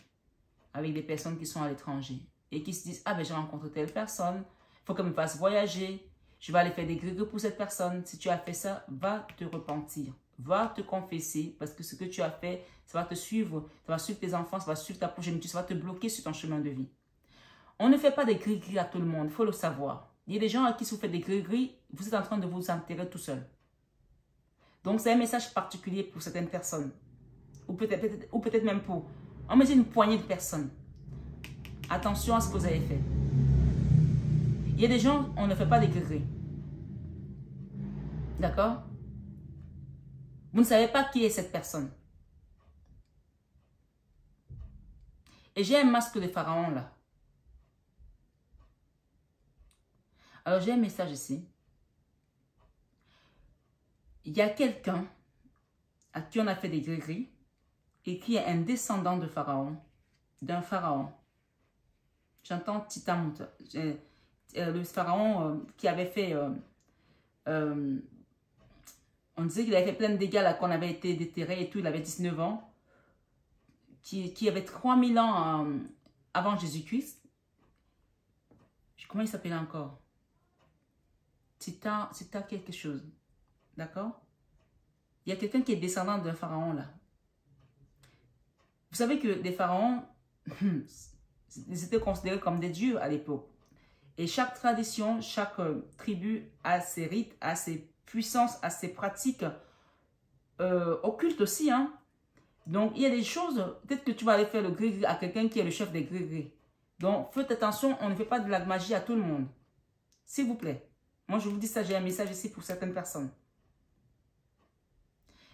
avec des personnes qui sont à l'étranger et qui se disent, ah ben j'ai rencontré telle personne, il faut qu'elle me fasse voyager, je vais aller faire des grégos pour cette personne. Si tu as fait ça, va te repentir. Va te confesser parce que ce que tu as fait, ça va te suivre. Ça va suivre tes enfants, ça va suivre ta progéniture, ça va te bloquer sur ton chemin de vie. On ne fait pas des gris-gris à tout le monde, il faut le savoir. Il y a des gens à qui si vous faites des gris-gris, vous êtes en train de vous enterrer tout seul. Donc c'est un message particulier pour certaines personnes. Ou peut-être même pour, on me dit une poignée de personnes. Attention à ce que vous avez fait. Il y a des gens, on ne fait pas des gris-gris. D'accord? Vous ne savez pas qui est cette personne. Et j'ai un masque de pharaon là. Alors j'ai un message ici. Il y a quelqu'un à qui on a fait des gris-gris et qui est un descendant de pharaon, d'un pharaon. J'entends Titan, le pharaon qui avait fait... on disait qu'il avait fait plein de dégâts là, qu'on avait été déterré et tout, il avait 19 ans, qui avait 3000 ans avant Jésus-Christ. Comment il s'appelait encore? Titan quelque chose. D'accord? Il y a quelqu'un qui est descendant d'un pharaon là. Vous savez que les pharaons, ils étaient considérés comme des dieux à l'époque. Et chaque tradition, chaque tribu a ses rites, a ses puissances, a ses pratiques occultes aussi. Hein? Donc, il y a des choses, peut-être que tu vas aller faire le gris-gris à quelqu'un qui est le chef des gris-gris. Donc, faites attention, on ne fait pas de la magie à tout le monde. S'il vous plaît. Moi, je vous dis ça, j'ai un message ici pour certaines personnes.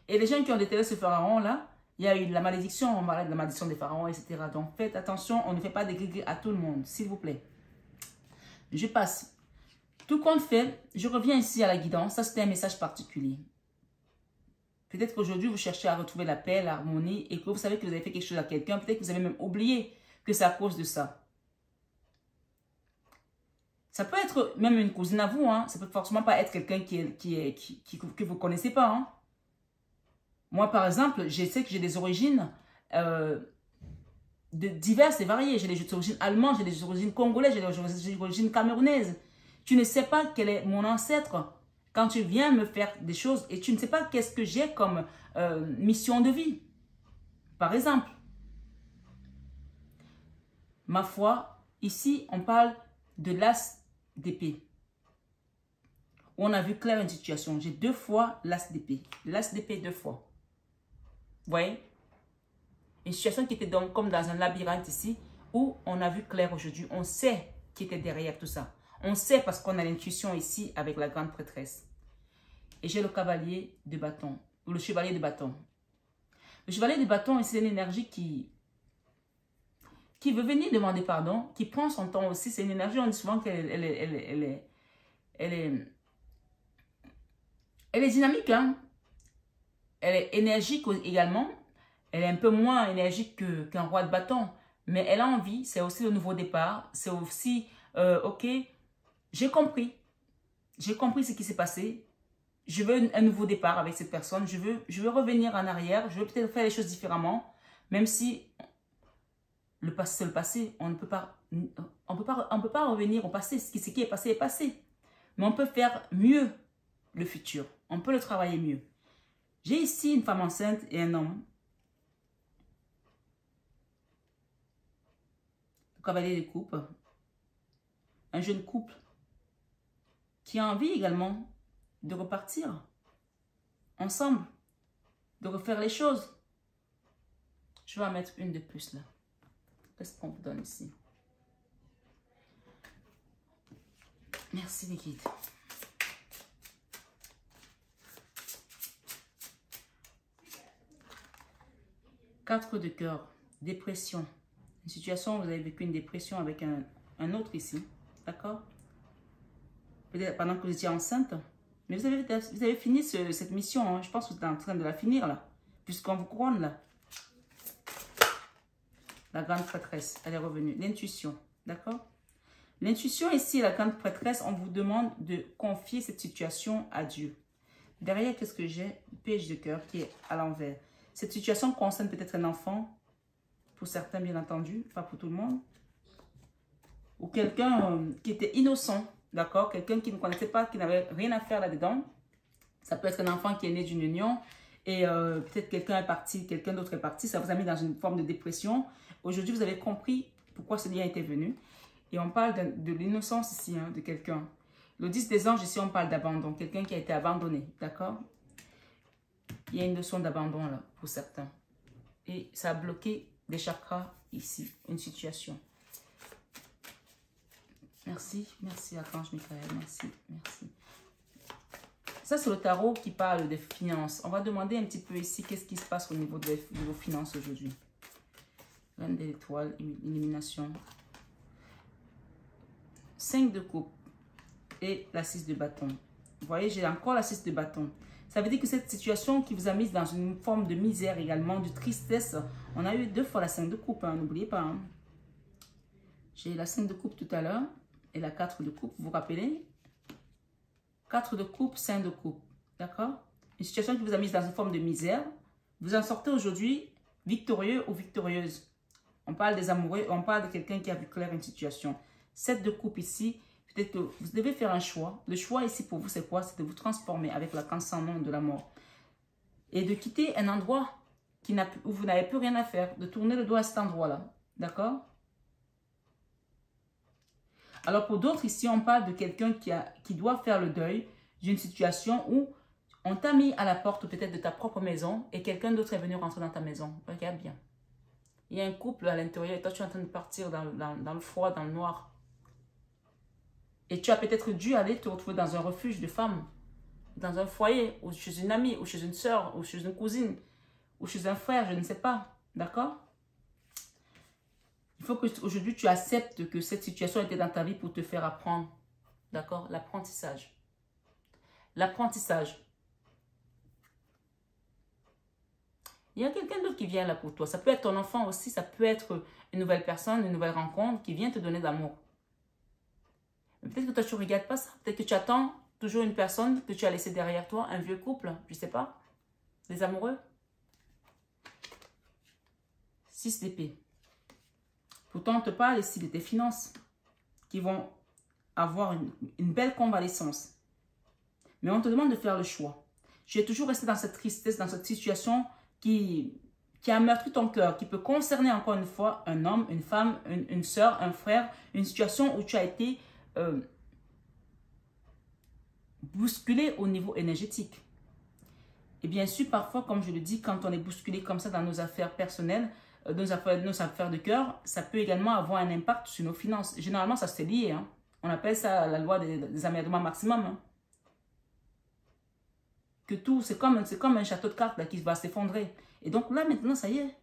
Et les gens qui ont déterré ce pharaon là, il y a eu la malédiction, on parlait de la malédiction des pharaons, etc. Donc faites attention, on ne fait pas des gris à tout le monde, s'il vous plaît. Je passe. Tout compte fait, je reviens ici à la guidance. Ça, c'était un message particulier. Peut-être qu'aujourd'hui, vous cherchez à retrouver la paix, l'harmonie, et que vous savez que vous avez fait quelque chose à quelqu'un. Peut-être que vous avez même oublié que c'est à cause de ça. Ça peut être même une cousine à vous. Hein. Ça peut forcément pas être quelqu'un que vous ne connaissez pas. Hein. Moi, par exemple, je sais que j'ai des origines diverses et variées. J'ai des origines allemandes, j'ai des origines congolaises, j'ai des origines camerounaises. Tu ne sais pas quel est mon ancêtre quand tu viens me faire des choses et tu ne sais pas qu'est-ce que j'ai comme mission de vie. Par exemple, ma foi, ici, on parle de l'as d'épée. On a vu clair une situation. J'ai 2 fois l'as d'épée. L'as d'épée 2 fois. Vous voyez? Une situation qui était donc comme dans un labyrinthe ici, où on a vu clair aujourd'hui. On sait qui était derrière tout ça. On sait parce qu'on a l'intuition ici avec la grande prêtresse. Et j'ai le cavalier de bâton, ou le chevalier de bâton. Le chevalier de bâton, c'est une énergie qui veut venir demander pardon, qui prend son temps aussi. C'est une énergie, on dit souvent qu'elle est dynamique, hein? Elle est énergique également. Elle est un peu moins énergique qu'un roi de bâton. Mais elle a envie. C'est aussi le nouveau départ. C'est aussi, ok, j'ai compris. J'ai compris ce qui s'est passé. Je veux un nouveau départ avec cette personne. Je veux revenir en arrière. Je veux peut-être faire les choses différemment. Même si le passé, c'est le passé. On ne peut pas, on peut pas revenir au passé. Ce qui est passé est passé. Mais on peut faire mieux le futur. On peut le travailler mieux. J'ai ici une femme enceinte et un homme. Le cavalier de coupe. Un jeune couple qui a envie également de repartir ensemble, de refaire les choses. Je vais en mettre une de plus là. Qu'est-ce qu'on vous donne ici? Merci les guides. Quatre de cœur, dépression. Une situation où vous avez vécu une dépression avec un autre ici. D'accord? Peut-être pendant que vous étiez enceinte. Mais vous avez fini cette mission. Hein. Je pense que vous êtes en train de la finir là. Puisqu'on vous couronne là. La grande prêtresse, elle est revenue. L'intuition. D'accord? L'intuition ici, la grande prêtresse, on vous demande de confier cette situation à Dieu. Derrière, qu'est-ce que j'ai? Page de cœur qui est à l'envers. Cette situation concerne peut-être un enfant. Pour certains, bien entendu. Pas pour tout le monde. Ou quelqu'un qui était innocent. D'accord? Quelqu'un qui ne connaissait pas, qui n'avait rien à faire là-dedans. Ça peut être un enfant qui est né d'une union. Et peut-être quelqu'un est parti, quelqu'un d'autre est parti. Ça vous a mis dans une forme de dépression. Aujourd'hui, vous avez compris pourquoi ce lien était venu. Et on parle de l'innocence ici, hein, de quelqu'un. Le 10 des anges, ici, on parle d'abandon. Quelqu'un qui a été abandonné. D'accord? Il y a une leçon d'abandon là, pour certains. Et ça a bloqué des chakras ici. Une situation. Merci. Merci, Archange Michael. Merci. Merci. Ça, c'est le tarot qui parle des finances. On va demander un petit peu ici qu'est-ce qui se passe au niveau de vos finances aujourd'hui. Reine de l'étoile, illumination. 5 de coupe et la 6 de bâton. Vous voyez, j'ai encore la 6 de bâton. Ça veut dire que cette situation qui vous a mis dans une forme de misère également, de tristesse. On a eu 2 fois la 5 de coupe, hein, n'oubliez pas. Hein. J'ai la 5 de coupe tout à l'heure et la 4 de coupe, vous vous rappelez? 4 de coupe, 5 de coupe. D'accord? Une situation qui vous a mis dans une forme de misère. Vous en sortez aujourd'hui victorieux ou victorieuse. On parle des amoureux, on parle de quelqu'un qui a vu clair une situation. 7 de coupe ici, peut-être que vous devez faire un choix. Le choix ici pour vous, c'est quoi? C'est de vous transformer avec la canne sans nom de la mort. Et de quitter un endroit où vous n'avez plus rien à faire. De tourner le dos à cet endroit-là. D'accord? Alors pour d'autres ici, on parle de quelqu'un qui doit faire le deuil d'une situation où on t'a mis à la porte peut-être de ta propre maison et quelqu'un d'autre est venu rentrer dans ta maison. Regarde bien. Il y a un couple à l'intérieur et toi tu es en train de partir dans le froid, dans le noir. Et tu as peut-être dû aller te retrouver dans un refuge de femmes, dans un foyer, ou chez une amie, ou chez une soeur, ou chez une cousine, ou chez un frère, je ne sais pas. D'accord? Il faut qu'aujourd'hui, tu acceptes que cette situation était dans ta vie pour te faire apprendre. D'accord? L'apprentissage. L'apprentissage. Il y a quelqu'un d'autre qui vient là pour toi. Ça peut être ton enfant aussi, ça peut être une nouvelle personne, une nouvelle rencontre qui vient te donner d'amour. Peut-être que toi, tu ne regardes pas ça. Peut-être que tu attends toujours une personne que tu as laissée derrière toi, un vieux couple, je ne sais pas. Des amoureux. 6 d'épée. Pourtant, on te parle ici de tes finances qui vont avoir une belle convalescence. Mais on te demande de faire le choix. Tu es toujours resté dans cette tristesse, dans cette situation qui a meurtri ton cœur, qui peut concerner encore une fois un homme, une femme, une soeur, un frère, une situation où tu as été bousculé au niveau énergétique. Et bien sûr, parfois, comme je le dis, quand on est bousculé comme ça dans nos affaires personnelles, nos affaires de cœur, ça peut également avoir un impact sur nos finances. Généralement, ça c'est lié. Hein. On appelle ça la loi des aménagements maximum. Hein. Que tout, c'est comme un château de cartes là, qui va s'effondrer. Et donc là, maintenant, ça y est,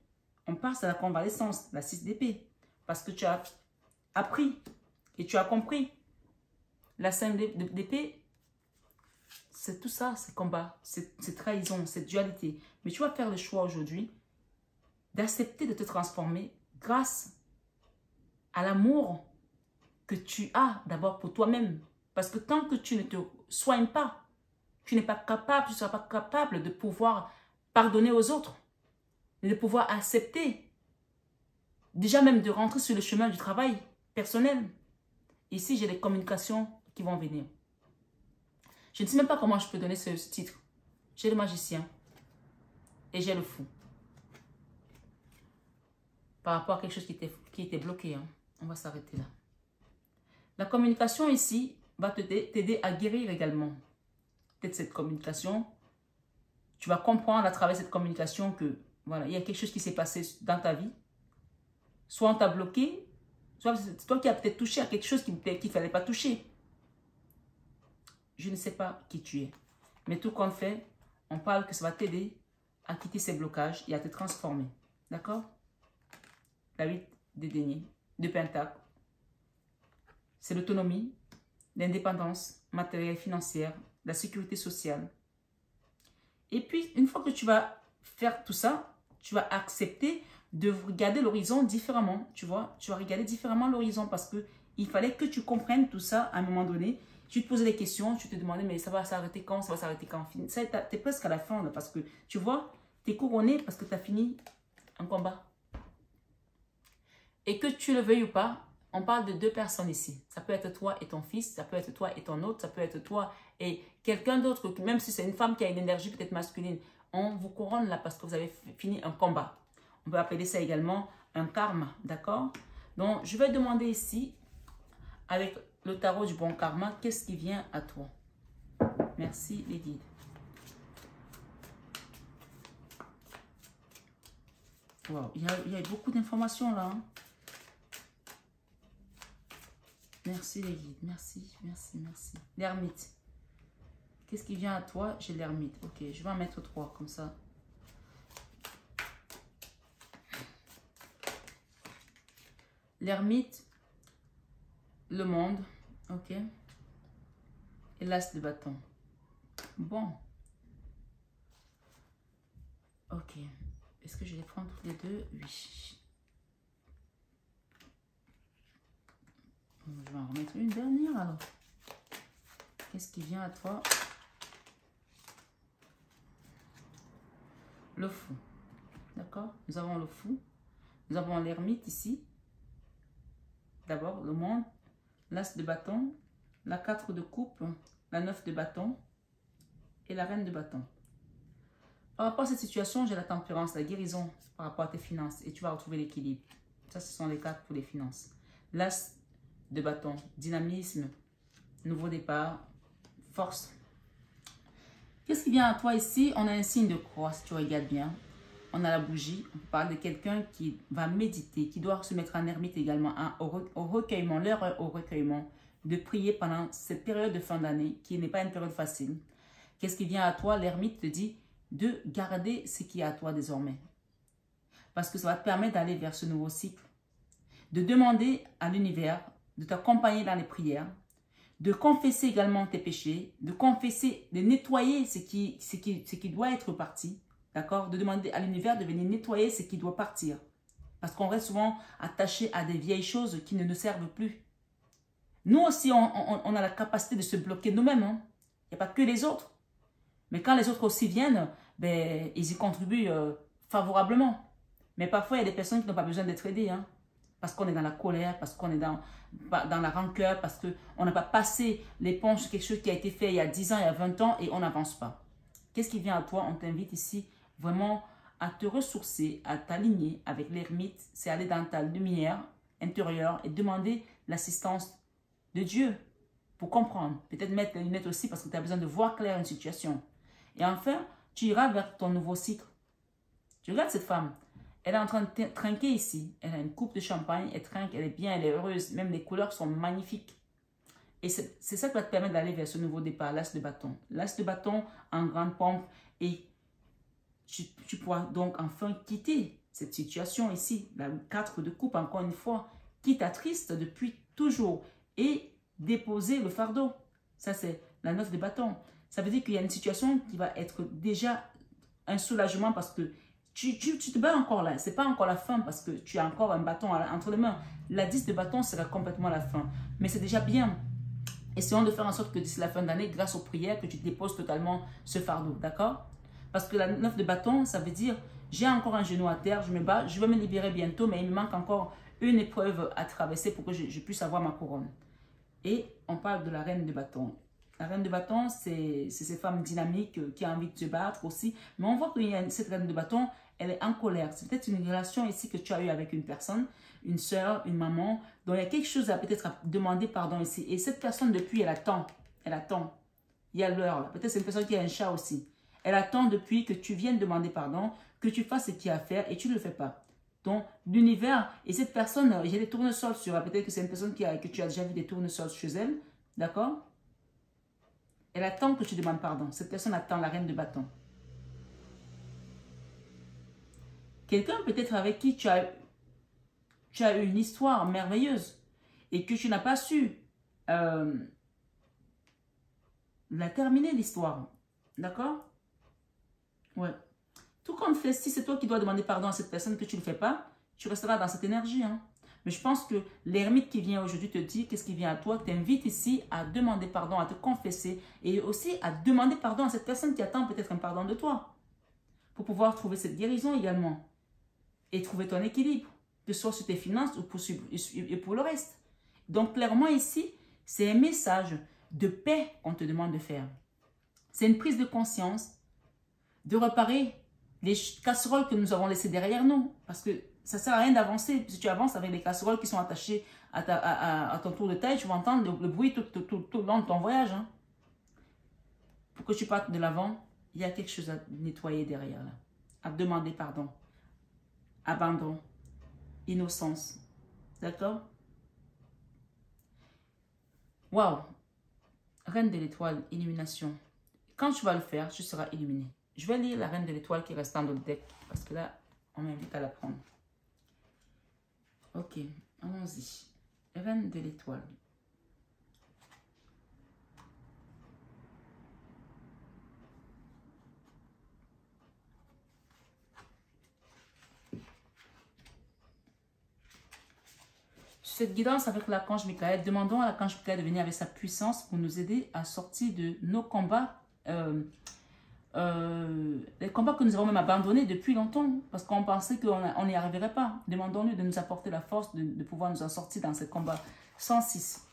on passe à la convalescence, la 6 d'épée. Parce que tu as appris et tu as compris. La 5 d'épée, c'est tout ça, c'est combat, c'est trahison, c'est dualité. Mais tu vas faire le choix aujourd'hui d'accepter de te transformer grâce à l'amour que tu as d'abord pour toi-même. Parce que tant que tu ne te soignes pas, tu n'es pas capable, tu ne seras pas capable de pouvoir pardonner aux autres, de pouvoir accepter, déjà même de rentrer sur le chemin du travail personnel. Ici, j'ai les communications qui vont venir. Je ne sais même pas comment je peux donner ce titre. J'ai le magicien et j'ai le fou. Par rapport à quelque chose qui était bloqué. Hein. On va s'arrêter là. La communication ici va t'aider à guérir également. Peut-être cette communication, tu vas comprendre à travers cette communication que voilà, il y a quelque chose qui s'est passé dans ta vie. Soit on t'a bloqué, soit c'est toi qui as peut-être touché à quelque chose qu'il ne fallait pas toucher. Je ne sais pas qui tu es. Mais tout compte fait, on parle que ça va t'aider à quitter ces blocages et à te transformer. D'accord? La 8 de deniers, de pentacles. C'est l'autonomie, l'indépendance matérielle et financière, la sécurité sociale. Et puis, une fois que tu vas faire tout ça, tu vas accepter de regarder l'horizon différemment. Tu vois, tu vas regarder différemment l'horizon parce qu'il fallait que tu comprennes tout ça à un moment donné. Tu te posais des questions, tu te demandais, mais ça va s'arrêter quand? Ça va s'arrêter quand? Tu es presque à la fin là, parce que, tu vois, tu es couronné parce que tu as fini un combat. Et que tu le veuilles ou pas, on parle de 2 personnes ici. Ça peut être toi et ton fils, ça peut être toi et ton autre, ça peut être toi et quelqu'un d'autre, même si c'est une femme qui a une énergie peut-être masculine. On vous couronne là parce que vous avez fini un combat. On peut appeler ça également un karma, d'accord? Donc, je vais demander ici, avec le tarot du bon karma, qu'est-ce qui vient à toi? Merci les guides. Wow, il y a beaucoup d'informations là. Hein? Merci les guides, merci, merci, merci. L'ermite. Qu'est-ce qui vient à toi? J'ai l'ermite. Ok, je vais en mettre 3 comme ça. L'ermite, le monde, ok. Et l'as de bâton. Bon. Ok. Est-ce que je vais les prendre tous les deux? Oui. Je vais en remettre une dernière alors. Qu'est-ce qui vient à toi? Le fou. D'accord? Nous avons le fou. Nous avons l'ermite ici. D'abord, le monde. L'as de bâton. La 4 de coupe. La 9 de bâton. Et la reine de bâton. Par rapport à cette situation, j'ai la tempérance, la guérison par rapport à tes finances. Et tu vas retrouver l'équilibre. Ça, ce sont les cartes pour les finances. L'as de bâton, dynamisme, nouveau départ, force. Qu'est-ce qui vient à toi ici? On a un signe de croix, si tu regardes bien. On a la bougie. On parle de quelqu'un qui va méditer, qui doit se mettre en ermite également, hein, au recueillement, l'heure au recueillement. de prier pendant cette période de fin d'année, qui n'est pas une période facile. Qu'est-ce qui vient à toi? L'ermite te dit de garder ce qui est à toi désormais. Parce que ça va te permettre d'aller vers ce nouveau cycle. De demander à l'univers de t'accompagner dans les prières, de confesser également tes péchés, de confesser, de nettoyer ce qui doit être parti, d'accord? De demander à l'univers de venir nettoyer ce qui doit partir. Parce qu'on reste souvent attaché à des vieilles choses qui ne nous servent plus. Nous aussi, on a la capacité de se bloquer nous-mêmes. Hein. Il n'y a pas que les autres. Mais quand les autres aussi viennent, ben, ils y contribuent favorablement. Mais parfois, il y a des personnes qui n'ont pas besoin d'être aidées. Hein. Parce qu'on est dans la colère, parce qu'on est dans la rancœur, parce qu'on n'a pas passé l'éponge sur quelque chose qui a été fait il y a 10 ans, il y a 20 ans et on n'avance pas. Qu'est-ce qui vient à toi? On t'invite ici vraiment à te ressourcer, à t'aligner avec l'ermite. C'est aller dans ta lumière intérieure et demander l'assistance de Dieu pour comprendre. Peut-être mettre les lunettes aussi parce que tu as besoin de voir clair une situation. Et enfin, tu iras vers ton nouveau cycle. Tu regardes cette femme. Elle est en train de trinquer ici. Elle a une coupe de champagne, elle trinque, elle est bien, elle est heureuse. Même les couleurs sont magnifiques. Et c'est ça qui va te permettre d'aller vers ce nouveau départ, l'as de bâton. L'as de bâton en grande pompe. Et tu pourras donc enfin quitter cette situation ici. La 4 de coupe, encore une fois, qui t'attriste depuis toujours. Et déposer le fardeau. Ça, c'est la 9 de bâton. Ça veut dire qu'il y a une situation qui va être déjà un soulagement parce que tu te bats encore là. Ce n'est pas encore la fin parce que tu as encore un bâton entre les mains. La 10 de bâton sera complètement la fin. Mais c'est déjà bien. Essayons de faire en sorte que d'ici la fin d'année, grâce aux prières, que tu déposes totalement ce fardeau. D'accord? Parce que la 9 de bâton, ça veut dire, j'ai encore un genou à terre, je me bats, je vais me libérer bientôt, mais il me manque encore une épreuve à traverser pour que je puisse avoir ma couronne. Et on parle de la reine de bâton. La reine de bâton, c'est ces femmes dynamiques qui ont envie de se battre aussi. Mais on voit que cette reine de bâton, elle est en colère. C'est peut-être une relation ici que tu as eue avec une personne, une soeur, une maman, dont il y a quelque chose à peut-être demander pardon ici. Et cette personne, depuis, elle attend. Elle attend. Il y a l'heure. Peut-être c'est une personne qui a un chat aussi. Elle attend depuis que tu viennes demander pardon, que tu fasses ce qu'il y a à faire et tu ne le fais pas. Donc, l'univers, et cette personne, j'ai des tournesols sur elle. Peut-être que c'est une personne que tu as déjà vu des tournesols chez elle. D'accord? Elle attend que tu demandes pardon. Cette personne attend la reine de bâton. Quelqu'un peut-être avec qui tu as eu une histoire merveilleuse et que tu n'as pas su la terminer, l'histoire. D'accord? Ouais. Tout compte fait, si c'est toi qui dois demander pardon à cette personne que tu ne le fais pas, tu resteras dans cette énergie. Hein? Mais je pense que l'ermite qui vient aujourd'hui te dit qu'est-ce qui vient à toi, t'invite ici à demander pardon, à te confesser et aussi à demander pardon à cette personne qui attend peut-être un pardon de toi pour pouvoir trouver cette guérison également et trouver ton équilibre, que ce soit sur tes finances ou pour le reste. Donc clairement ici, c'est un message de paix qu'on te demande de faire. C'est une prise de conscience de réparer les casseroles que nous avons laissées derrière nous parce que ça ne sert à rien d'avancer. Si tu avances avec les casseroles qui sont attachées à ton tour de taille, tu vas entendre le bruit tout le long de ton voyage. Hein. Pour que tu partes de l'avant, il y a quelque chose à nettoyer derrière. Là. À demander pardon. Abandon. Innocence. D'accord? Waouh! Reine de l'étoile, illumination. Quand tu vas le faire, tu seras illuminé. Je vais lire la reine de l'étoile qui reste dans le deck parce que là, on m'invite à la prendre. Ok, allons-y. Reine de l'étoile. Sur cette guidance avec l'archange Michael, demandons à l'archange Michael de venir avec sa puissance pour nous aider à sortir de nos combats. Les combats que nous avons même abandonnés depuis longtemps parce qu'on pensait qu'on n'y arriverait pas. Demandons-lui de nous apporter la force de pouvoir nous en sortir dans ces combats. 106.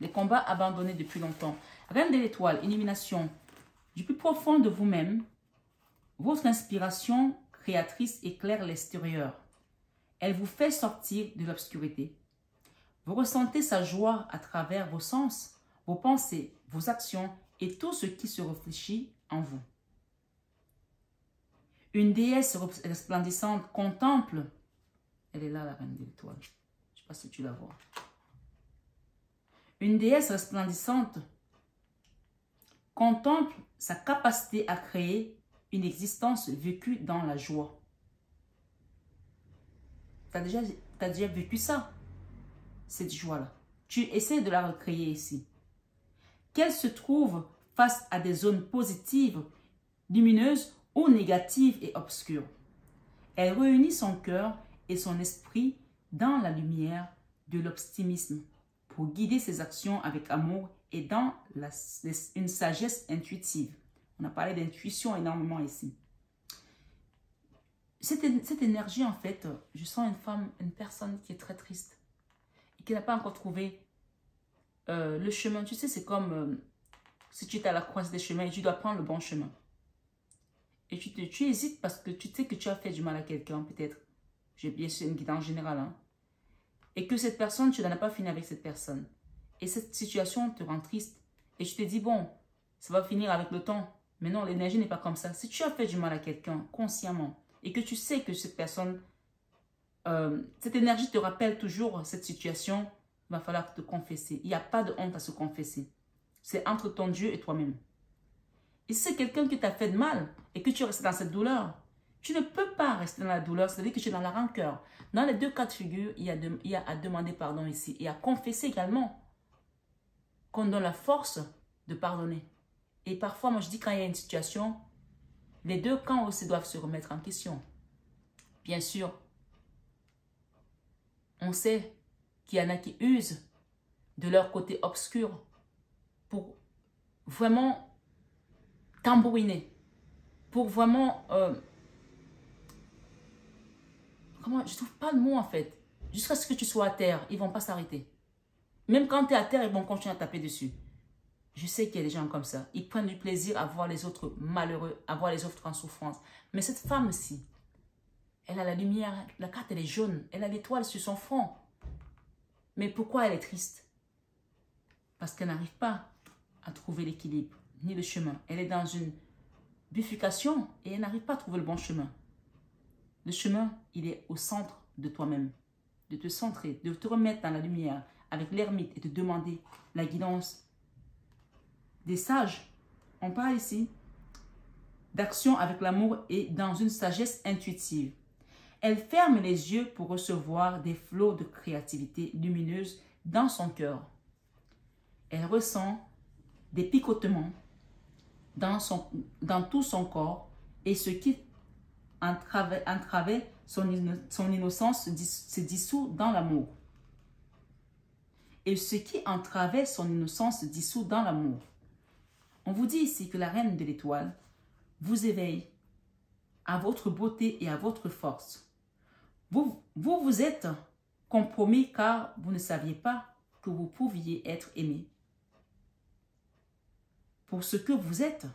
Les combats abandonnés depuis longtemps. Reine de l'étoile, illumination. Du plus profond de vous-même, votre inspiration créatrice éclaire l'extérieur. Elle vous fait sortir de l'obscurité. Vous ressentez sa joie à travers vos sens, vos pensées, vos actions et tout ce qui se réfléchit en vous. Une déesse resplendissante contemple, elle est là la reine de l'étoile, je ne sais pas si tu la vois. Une déesse resplendissante contemple sa capacité à créer une existence vécue dans la joie. Tu as déjà vécu ça, cette joie-là. Tu essaies de la recréer ici. Qu'elle se trouve face à des zones positives, lumineuses ou négatives et obscures. Elle réunit son cœur et son esprit dans la lumière de l'optimisme pour guider ses actions avec amour et dans une sagesse intuitive. On a parlé d'intuition énormément ici. Cette énergie, en fait, je sens une personne qui est très triste et qui n'a pas encore trouvé le chemin. Tu sais, c'est comme si tu es à la croisée des chemins et tu dois prendre le bon chemin. Et tu hésites parce que tu sais que tu as fait du mal à quelqu'un, peut-être. J'ai bien sûr une guidance générale. Hein? Et que cette personne, tu n'en as pas fini avec cette personne. Et cette situation te rend triste. Et tu te dis, bon, ça va finir avec le temps. Mais non, l'énergie n'est pas comme ça. Si tu as fait du mal à quelqu'un, consciemment, et que tu sais que cette personne, cette énergie te rappelle toujours cette situation, il va falloir te confesser. Il n'y a pas de honte à se confesser. C'est entre ton Dieu et toi-même. Et si c'est quelqu'un qui t'a fait de mal et que tu restes dans cette douleur, tu ne peux pas rester dans la douleur, c'est-à-dire que tu es dans la rancœur. Dans les deux cas de figure, il y a à demander pardon ici et à confesser également qu'on donne la force de pardonner. Et parfois, moi je dis quand il y a une situation, les deux camps aussi doivent se remettre en question. Bien sûr, on sait qu'il y en a qui usent de leur côté obscur pour vraiment tambouriner, pour vraiment, comment, je trouve pas le mot en fait, jusqu'à ce que tu sois à terre, ils vont pas s'arrêter. Même quand tu es à terre, ils vont continuer à taper dessus. Je sais qu'il y a des gens comme ça, ils prennent du plaisir à voir les autres malheureux, à voir les autres en souffrance. Mais cette femme-ci, elle a la lumière, la carte elle est jaune, elle a l'étoile sur son front. Mais pourquoi elle est triste? Parce qu'elle n'arrive pas à trouver l'équilibre, ni le chemin. Elle est dans une bifurcation et elle n'arrive pas à trouver le bon chemin. Le chemin, il est au centre de toi-même. De te centrer, de te remettre dans la lumière avec l'ermite et de demander la guidance des sages. On parle ici d'action avec l'amour et dans une sagesse intuitive. Elle ferme les yeux pour recevoir des flots de créativité lumineuse dans son cœur. Elle ressent des picotements dans tout son corps et ce qui entravait son innocence se dissout dans l'amour. Et ce qui entravait son innocence se dissout dans l'amour. On vous dit ici que la reine de l'étoile vous éveille à votre beauté et à votre force. Vous êtes compromis car vous ne saviez pas que vous pouviez être aimé. Pour ce que vous êtes,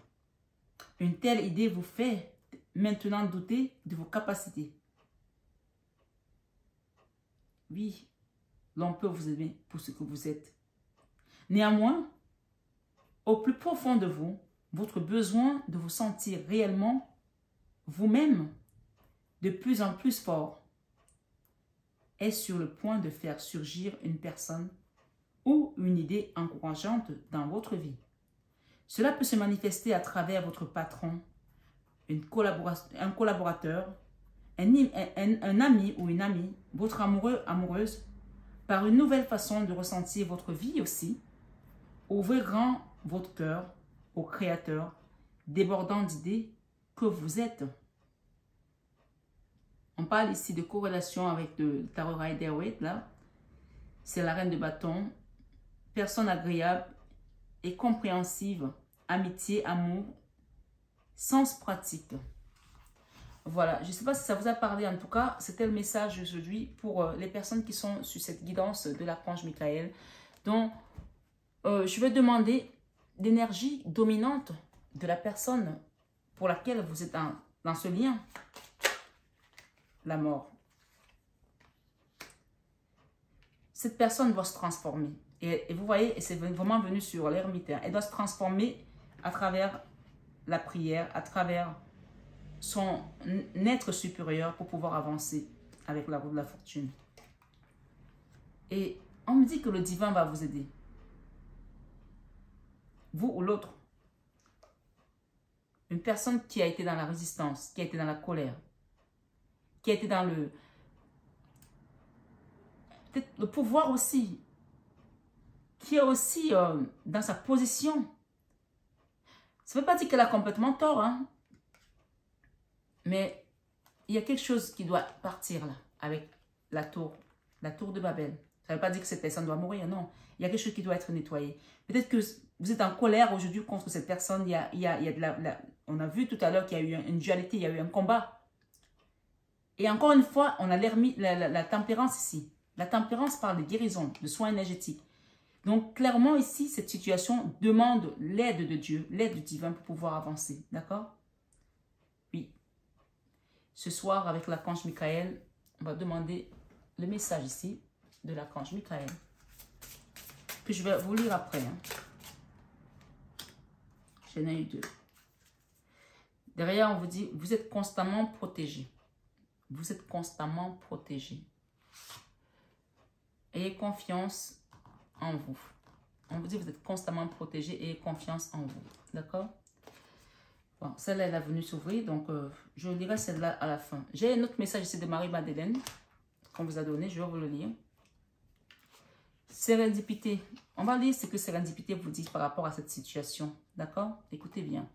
une telle idée vous fait maintenant douter de vos capacités. Oui, l'on peut vous aimer pour ce que vous êtes. Néanmoins, au plus profond de vous, votre besoin de vous sentir réellement vous-même de plus en plus fort est sur le point de faire surgir une personne ou une idée encourageante dans votre vie. Cela peut se manifester à travers votre patron, un collaborateur, un ami ou une amie, votre amoureux, amoureuse, par une nouvelle façon de ressentir votre vie aussi. Ouvrez grand votre cœur au Créateur, débordant d'idées que vous êtes. On parle ici de corrélation avec le Tarot Rider-Waite, là. C'est la reine de bâton, personne agréable et compréhensive, amitié, amour, sens pratique. Voilà, je ne sais pas si ça vous a parlé, en tout cas, c'était le message aujourd'hui pour les personnes qui sont sur cette guidance de l'archange Michael. Donc, je vais demander l'énergie dominante de la personne pour laquelle vous êtes dans ce lien. La mort. Cette personne doit se transformer. Et vous voyez, c'est vraiment venu sur l'ermite. Elle doit se transformer à travers la prière, à travers son être supérieur pour pouvoir avancer avec la roue de la fortune. Et on me dit que le divin va vous aider. Vous ou l'autre. Une personne qui a été dans la résistance, qui a été dans la colère, qui a été dans peut-être le pouvoir aussi, qui est aussi dans sa position. Ça ne veut pas dire qu'elle a complètement tort, hein? Mais il y a quelque chose qui doit partir là, avec la tour de Babel. Ça ne veut pas dire que cette personne doit mourir, non. Il y a quelque chose qui doit être nettoyé. Peut-être que vous êtes en colère aujourd'hui contre cette personne. On a vu tout à l'heure qu'il y a eu une dualité, il y a eu un combat. Et encore une fois, on a remis la tempérance ici. La tempérance parle de guérison, de soins énergétiques. Donc, clairement, ici, cette situation demande l'aide de Dieu, l'aide du divin pour pouvoir avancer. D'accord? Oui. Ce soir, avec l'archange Michael, on va demander le message ici de l'archange Michael, que je vais vous lire après. Hein. J'en ai eu 2. Derrière, on vous dit, vous êtes constamment protégé. Vous êtes constamment protégé. Ayez confiance en vous. On vous dit, vous êtes constamment protégé, ayez confiance en vous. D'accord? Bon, celle-là, elle est venue s'ouvrir, donc je lirai celle-là à la fin. J'ai un autre message ici de Marie-Madeleine qu'on vous a donné, je vais vous le lire. Sérendipité. On va lire ce que Sérendipité vous dit par rapport à cette situation. D'accord? Écoutez bien.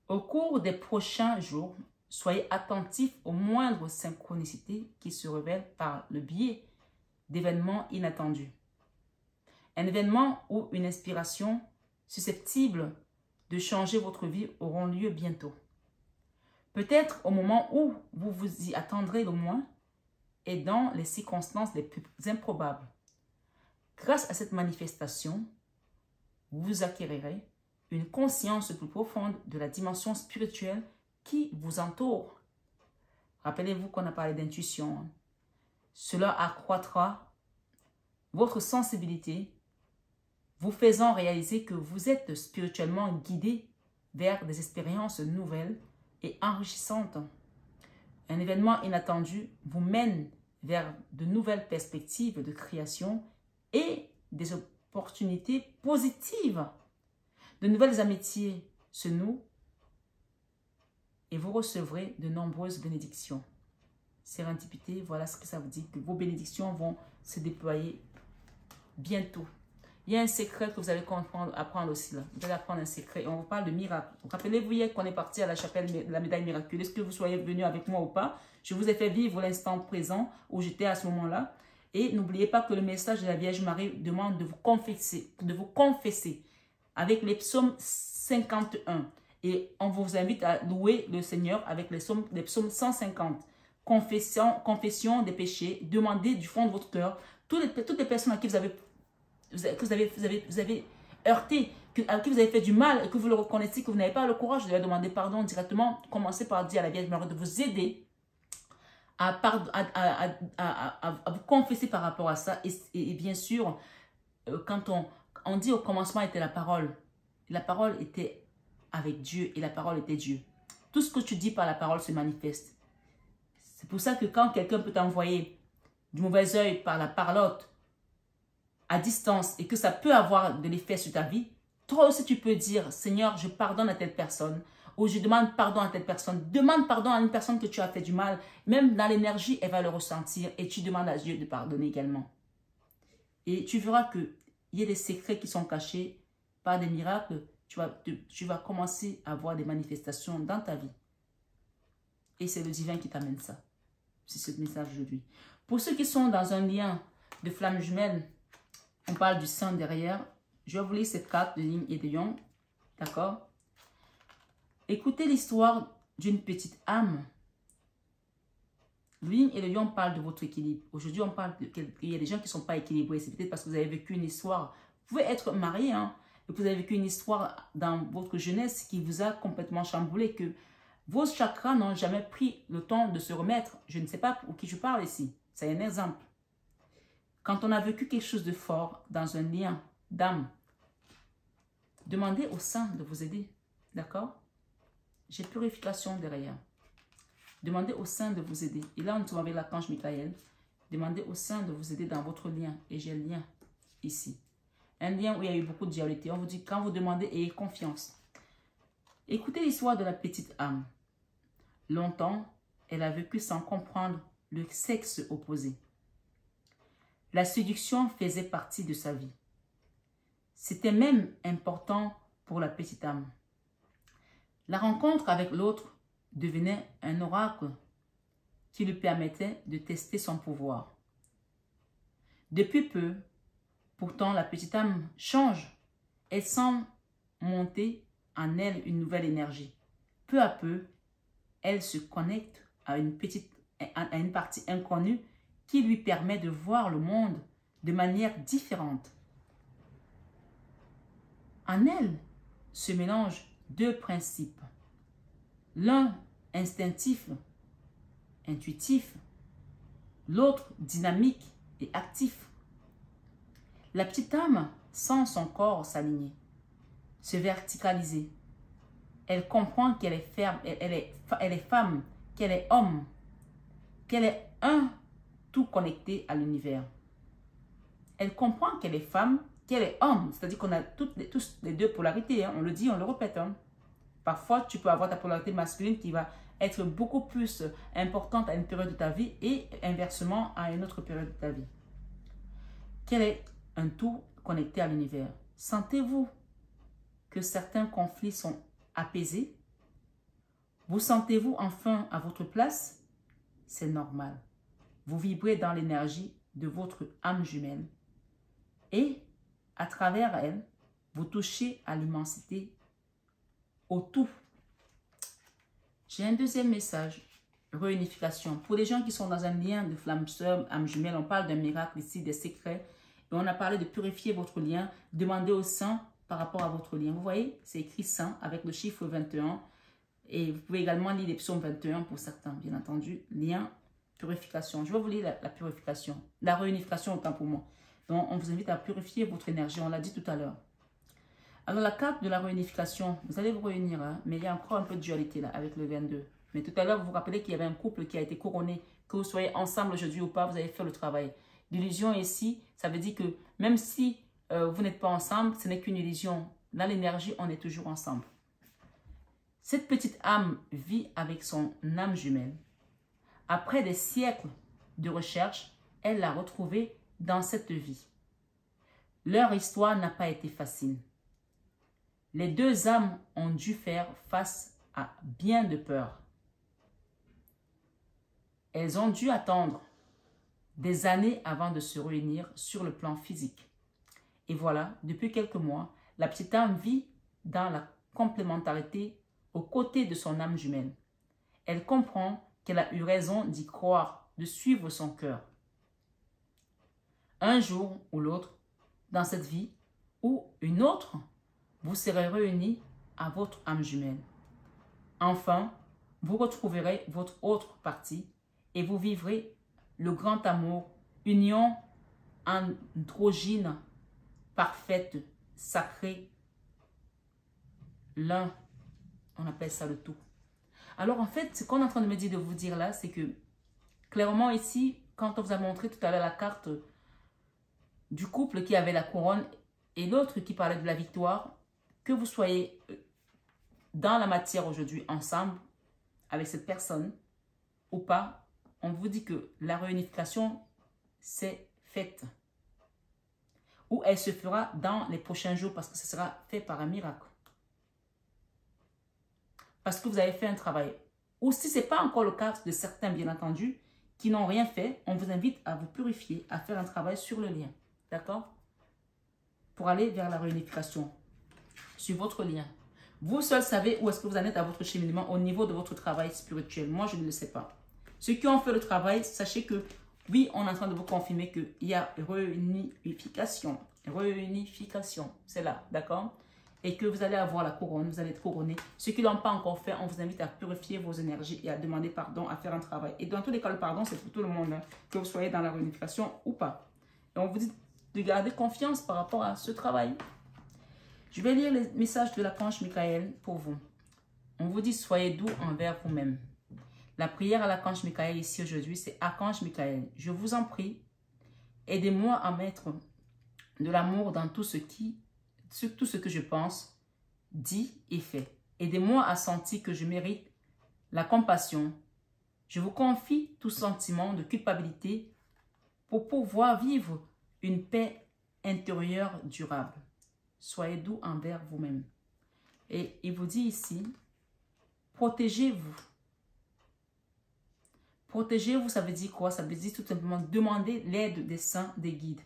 Au cours des prochains jours, soyez attentifs aux moindres synchronicités qui se révèlent par le biais d'événements inattendus. Un événement ou une inspiration susceptible de changer votre vie auront lieu bientôt. Peut-être au moment où vous vous y attendrez le moins et dans les circonstances les plus improbables. Grâce à cette manifestation, vous acquérirez une conscience plus profonde de la dimension spirituelle qui vous entoure. Rappelez-vous qu'on a parlé d'intuition. Cela accroîtra votre sensibilité, vous faisant réaliser que vous êtes spirituellement guidé vers des expériences nouvelles et enrichissantes. Un événement inattendu vous mène vers de nouvelles perspectives de création et des opportunités positives. De nouvelles amitiés se nouent et vous recevrez de nombreuses bénédictions. Sérendipité, voilà ce que ça vous dit, que vos bénédictions vont se déployer bientôt. Il y a un secret que vous allez apprendre aussi là. Vous allez apprendre un secret. Et on vous parle de miracle. Rappelez-vous hier qu'on est parti à la chapelle de la médaille miraculeuse. Que vous soyez venu avec moi ou pas, je vous ai fait vivre l'instant présent où j'étais à ce moment-là. Et n'oubliez pas que le message de la Vierge Marie demande de vous confesser avec les psaumes 51. Et on vous invite à louer le Seigneur avec les psaumes 150. Confession des péchés. Demandez du fond de votre cœur. Toutes les personnes à qui vous avez heurté, à qui vous avez fait du mal, et que vous le reconnaissez, que vous n'avez pas le courage de leur demander pardon directement, commencez par dire à la Vierge Marie de vous aider à vous confesser par rapport à ça. Et bien sûr, quand on dit au commencement était la parole était avec Dieu et la parole était Dieu. Tout ce que tu dis par la parole se manifeste. C'est pour ça que quand quelqu'un peut t'envoyer du mauvais œil par la parlotte, à distance, et que ça peut avoir de l'effet sur ta vie, toi aussi tu peux dire, Seigneur, je pardonne à telle personne, ou je demande pardon à telle personne. Demande pardon à une personne que tu as fait du mal, même dans l'énergie, elle va le ressentir, et tu demandes à Dieu de pardonner également. Et tu verras qu'il y a des secrets qui sont cachés par des miracles, tu vas commencer à voir des manifestations dans ta vie. Et c'est le divin qui t'amène ça. C'est ce message aujourd'hui. Pour ceux qui sont dans un lien de flamme jumelle, on parle du sang derrière. Je vais vous lire cette carte de Yin et de Yang. D'accord? Écoutez l'histoire d'une petite âme. Le Yin et le Yang parlent de votre équilibre. Aujourd'hui, on parle qu'il y a des gens qui ne sont pas équilibrés. C'est peut-être parce que vous avez vécu une histoire. Vous pouvez être marié, hein, et que vous avez vécu une histoire dans votre jeunesse qui vous a complètement chamboulé, que vos chakras n'ont jamais pris le temps de se remettre. Je ne sais pas pour qui je parle ici. C'est un exemple. Quand on a vécu quelque chose de fort dans un lien d'âme, demandez au saint de vous aider. D'accord? j'ai purification derrière. Demandez au Saint de vous aider. Et là, on trouve avec l'archange Michael. Demandez au Saint de vous aider dans votre lien. Et j'ai le lien ici. Un lien où il y a eu beaucoup de dualité. On vous dit, quand vous demandez, ayez confiance. Écoutez l'histoire de la petite âme. Longtemps, elle a vécu sans comprendre le sexe opposé. La séduction faisait partie de sa vie. C'était même important pour la petite âme. La rencontre avec l'autre devenait un oracle qui lui permettait de tester son pouvoir. Depuis peu, pourtant, la petite âme change. Elle sent monter en elle une nouvelle énergie. Peu à peu, elle se connecte à une partie inconnue qui lui permet de voir le monde de manière différente. En elle se mélangent deux principes. L'un instinctif, intuitif, l'autre dynamique et actif. La petite âme sent son corps s'aligner, se verticaliser. Elle comprend qu'elle est ferme, elle est femme, qu'elle est homme, qu'elle est un tout connecté à l'univers. Elle comprend qu'elle est femme, qu'elle est homme, c'est-à-dire qu'on a tous les deux polarités, hein. On le dit, on le répète. Hein. Parfois, tu peux avoir ta polarité masculine qui va être beaucoup plus importante à une période de ta vie et inversement à une autre période de ta vie. Quel est un tout connecté à l'univers? Sentez-vous que certains conflits sont apaisés? Vous sentez-vous enfin à votre place? C'est normal. Vous vibrez dans l'énergie de votre âme jumelle et à travers elle, vous touchez à l'immensité, au tout. J'ai un deuxième message, réunification. Pour les gens qui sont dans un lien de flamme sœur, âme jumelle, on parle d'un miracle ici, des secrets. Et on a parlé de purifier votre lien, demandez au Saint par rapport à votre lien. Vous voyez, c'est écrit Saint avec le chiffre 21. Et vous pouvez également lire les psaumes 21 pour certains, bien entendu. Lien, purification. Je vais vous lire la purification, la réunification autant pour moi. Donc, on vous invite à purifier votre énergie, on l'a dit tout à l'heure. Alors, la carte de la réunification, vous allez vous réunir, hein, mais il y a encore un peu de dualité là avec le 22. Mais tout à l'heure, vous vous rappelez qu'il y avait un couple qui a été couronné, que vous soyez ensemble aujourd'hui ou pas, vous avez fait le travail. L'illusion ici, ça veut dire que même si vous n'êtes pas ensemble, ce n'est qu'une illusion. Dans l'énergie, on est toujours ensemble. Cette petite âme vit avec son âme jumelle. Après des siècles de recherche, elle l'a retrouvée dans cette vie. Leur histoire n'a pas été facile. Les deux âmes ont dû faire face à bien de peurs. Elles ont dû attendre des années avant de se réunir sur le plan physique. Et voilà, depuis quelques mois, la petite âme vit dans la complémentarité aux côtés de son âme jumelle. Elle comprend qu'elle a eu raison d'y croire, de suivre son cœur. Un jour ou l'autre, dans cette vie ou une autre, vous serez réunis à votre âme jumelle. Enfin, vous retrouverez votre autre partie et vous vivrez le grand amour, union androgyne, parfaite, sacrée, l'un. On appelle ça le tout. Alors en fait, ce qu'on est en train de me dire, de vous dire là, c'est que clairement ici, quand on vous a montré tout à l'heure la carte du couple qui avait la couronne et l'autre qui parlait de la victoire, que vous soyez dans la matière aujourd'hui ensemble avec cette personne ou pas, on vous dit que la réunification c'est faite. Ou elle se fera dans les prochains jours parce que ce sera fait par un miracle. Parce que vous avez fait un travail. Ou si ce n'est pas encore le cas de certains, bien entendu, qui n'ont rien fait, on vous invite à vous purifier, à faire un travail sur le lien. D'accord? Pour aller vers la réunification. Sur votre lien. Vous seul savez où est-ce que vous en êtes à votre cheminement au niveau de votre travail spirituel. Moi, je ne le sais pas. Ceux qui ont fait le travail, sachez que oui, on est en train de vous confirmer qu'il y a réunification. Réunification, c'est là, d'accord? Et que vous allez avoir la couronne, vous allez être couronné. Ceux qui ne l'ont pas encore fait, on vous invite à purifier vos énergies et à demander pardon, à faire un travail. Et dans tous les cas, le pardon, c'est pour tout le monde, hein, que vous soyez dans la réunification ou pas. Et on vous dit de garder confiance par rapport à ce travail. Je vais lire les messages de l'archange Michael pour vous. On vous dit, soyez doux envers vous-même. La prière à l'archange Michael ici aujourd'hui, c'est archange Michael. Je vous en prie, aidez-moi à mettre de l'amour dans tout ce que je pense, dis et fais. Aidez-moi à sentir que je mérite la compassion. Je vous confie tout sentiment de culpabilité pour pouvoir vivre une paix intérieure durable. Soyez doux envers vous-même. Et il vous dit ici, protégez-vous. Protégez-vous, ça veut dire quoi? Ça veut dire tout simplement demander l'aide des saints, des guides.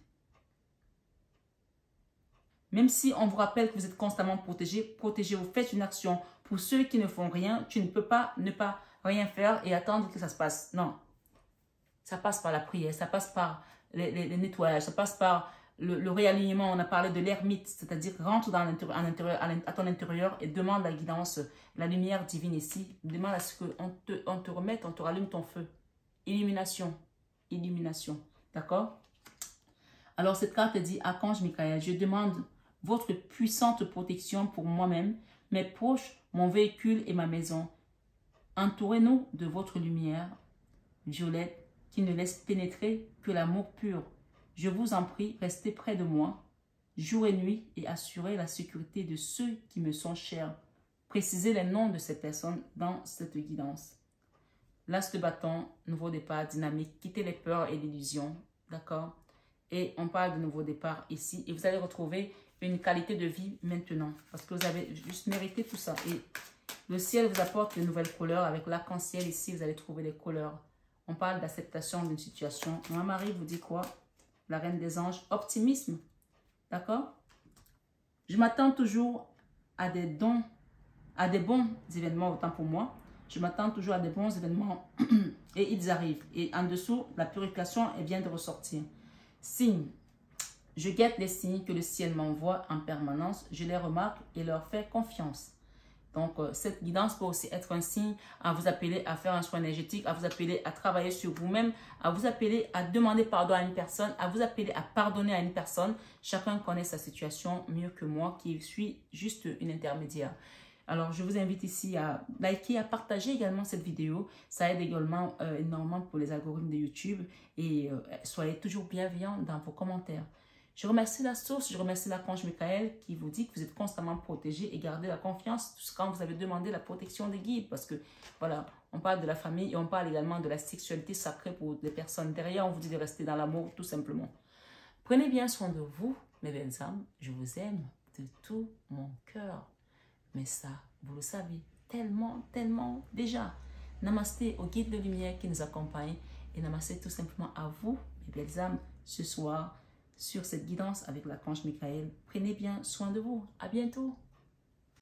Même si on vous rappelle que vous êtes constamment protégé, protégez-vous. Faites une action. Pour ceux qui ne font rien, tu ne peux pas ne pas rien faire et attendre que ça se passe. Non. Ça passe par la prière, ça passe par les nettoyages, ça passe par le réalignement. On a parlé de l'ermite, c'est-à-dire rentre à ton intérieur et demande la guidance, la lumière divine ici. Demande à ce qu'on te remette, on te rallume ton feu. Illumination. Illumination. D'accord? Alors cette carte dit, archange Michael, je demande votre puissante protection pour moi-même, mes proches, mon véhicule et ma maison. Entourez-nous de votre lumière violette qui ne laisse pénétrer que l'amour pur. Je vous en prie, restez près de moi, jour et nuit, et assurez la sécurité de ceux qui me sont chers. Précisez les noms de ces personnes dans cette guidance. L'as de bâton, nouveau départ, dynamique, quittez les peurs et l'illusion, d'accord? Et on parle de nouveau départ ici, et vous allez retrouver une qualité de vie maintenant, parce que vous avez juste mérité tout ça. Et le ciel vous apporte de nouvelles couleurs. Avec l'arc-en-ciel ici, vous allez trouver les couleurs. On parle d'acceptation d'une situation. Moi, Marie vous dit quoi? La reine des anges, optimisme. D'accord? Je m'attends toujours à des dons, à des bons événements, autant pour moi. Je m'attends toujours à des bons événements et ils arrivent. Et en dessous, la purification, elle vient de ressortir. Signe. Je guette les signes que le ciel m'envoie en permanence. Je les remarque et leur fais confiance. Donc, cette guidance peut aussi être un signe à vous appeler à faire un soin énergétique, à vous appeler à travailler sur vous-même, à vous appeler à demander pardon à une personne, à vous appeler à pardonner à une personne. Chacun connaît sa situation mieux que moi, qui suis juste une intermédiaire. Alors, je vous invite ici à liker, à partager également cette vidéo. Ça aide également énormément pour les algorithmes de YouTube. Et soyez toujours bienveillants dans vos commentaires. Je remercie la source, je remercie l'archange Michael qui vous dit que vous êtes constamment protégé et gardez la confiance quand vous avez demandé la protection des guides. Parce que, voilà, on parle de la famille et on parle également de la sexualité sacrée pour les personnes. Derrière, on vous dit de rester dans l'amour, tout simplement. Prenez bien soin de vous, mes belles âmes. Je vous aime de tout mon cœur. Mais ça, vous le savez, tellement, tellement déjà. Namasté au guide de lumière qui nous accompagne. Et namasté tout simplement à vous, mes belles âmes, ce soir, sur cette guidance avec l'archange Michael. Prenez bien soin de vous. À bientôt.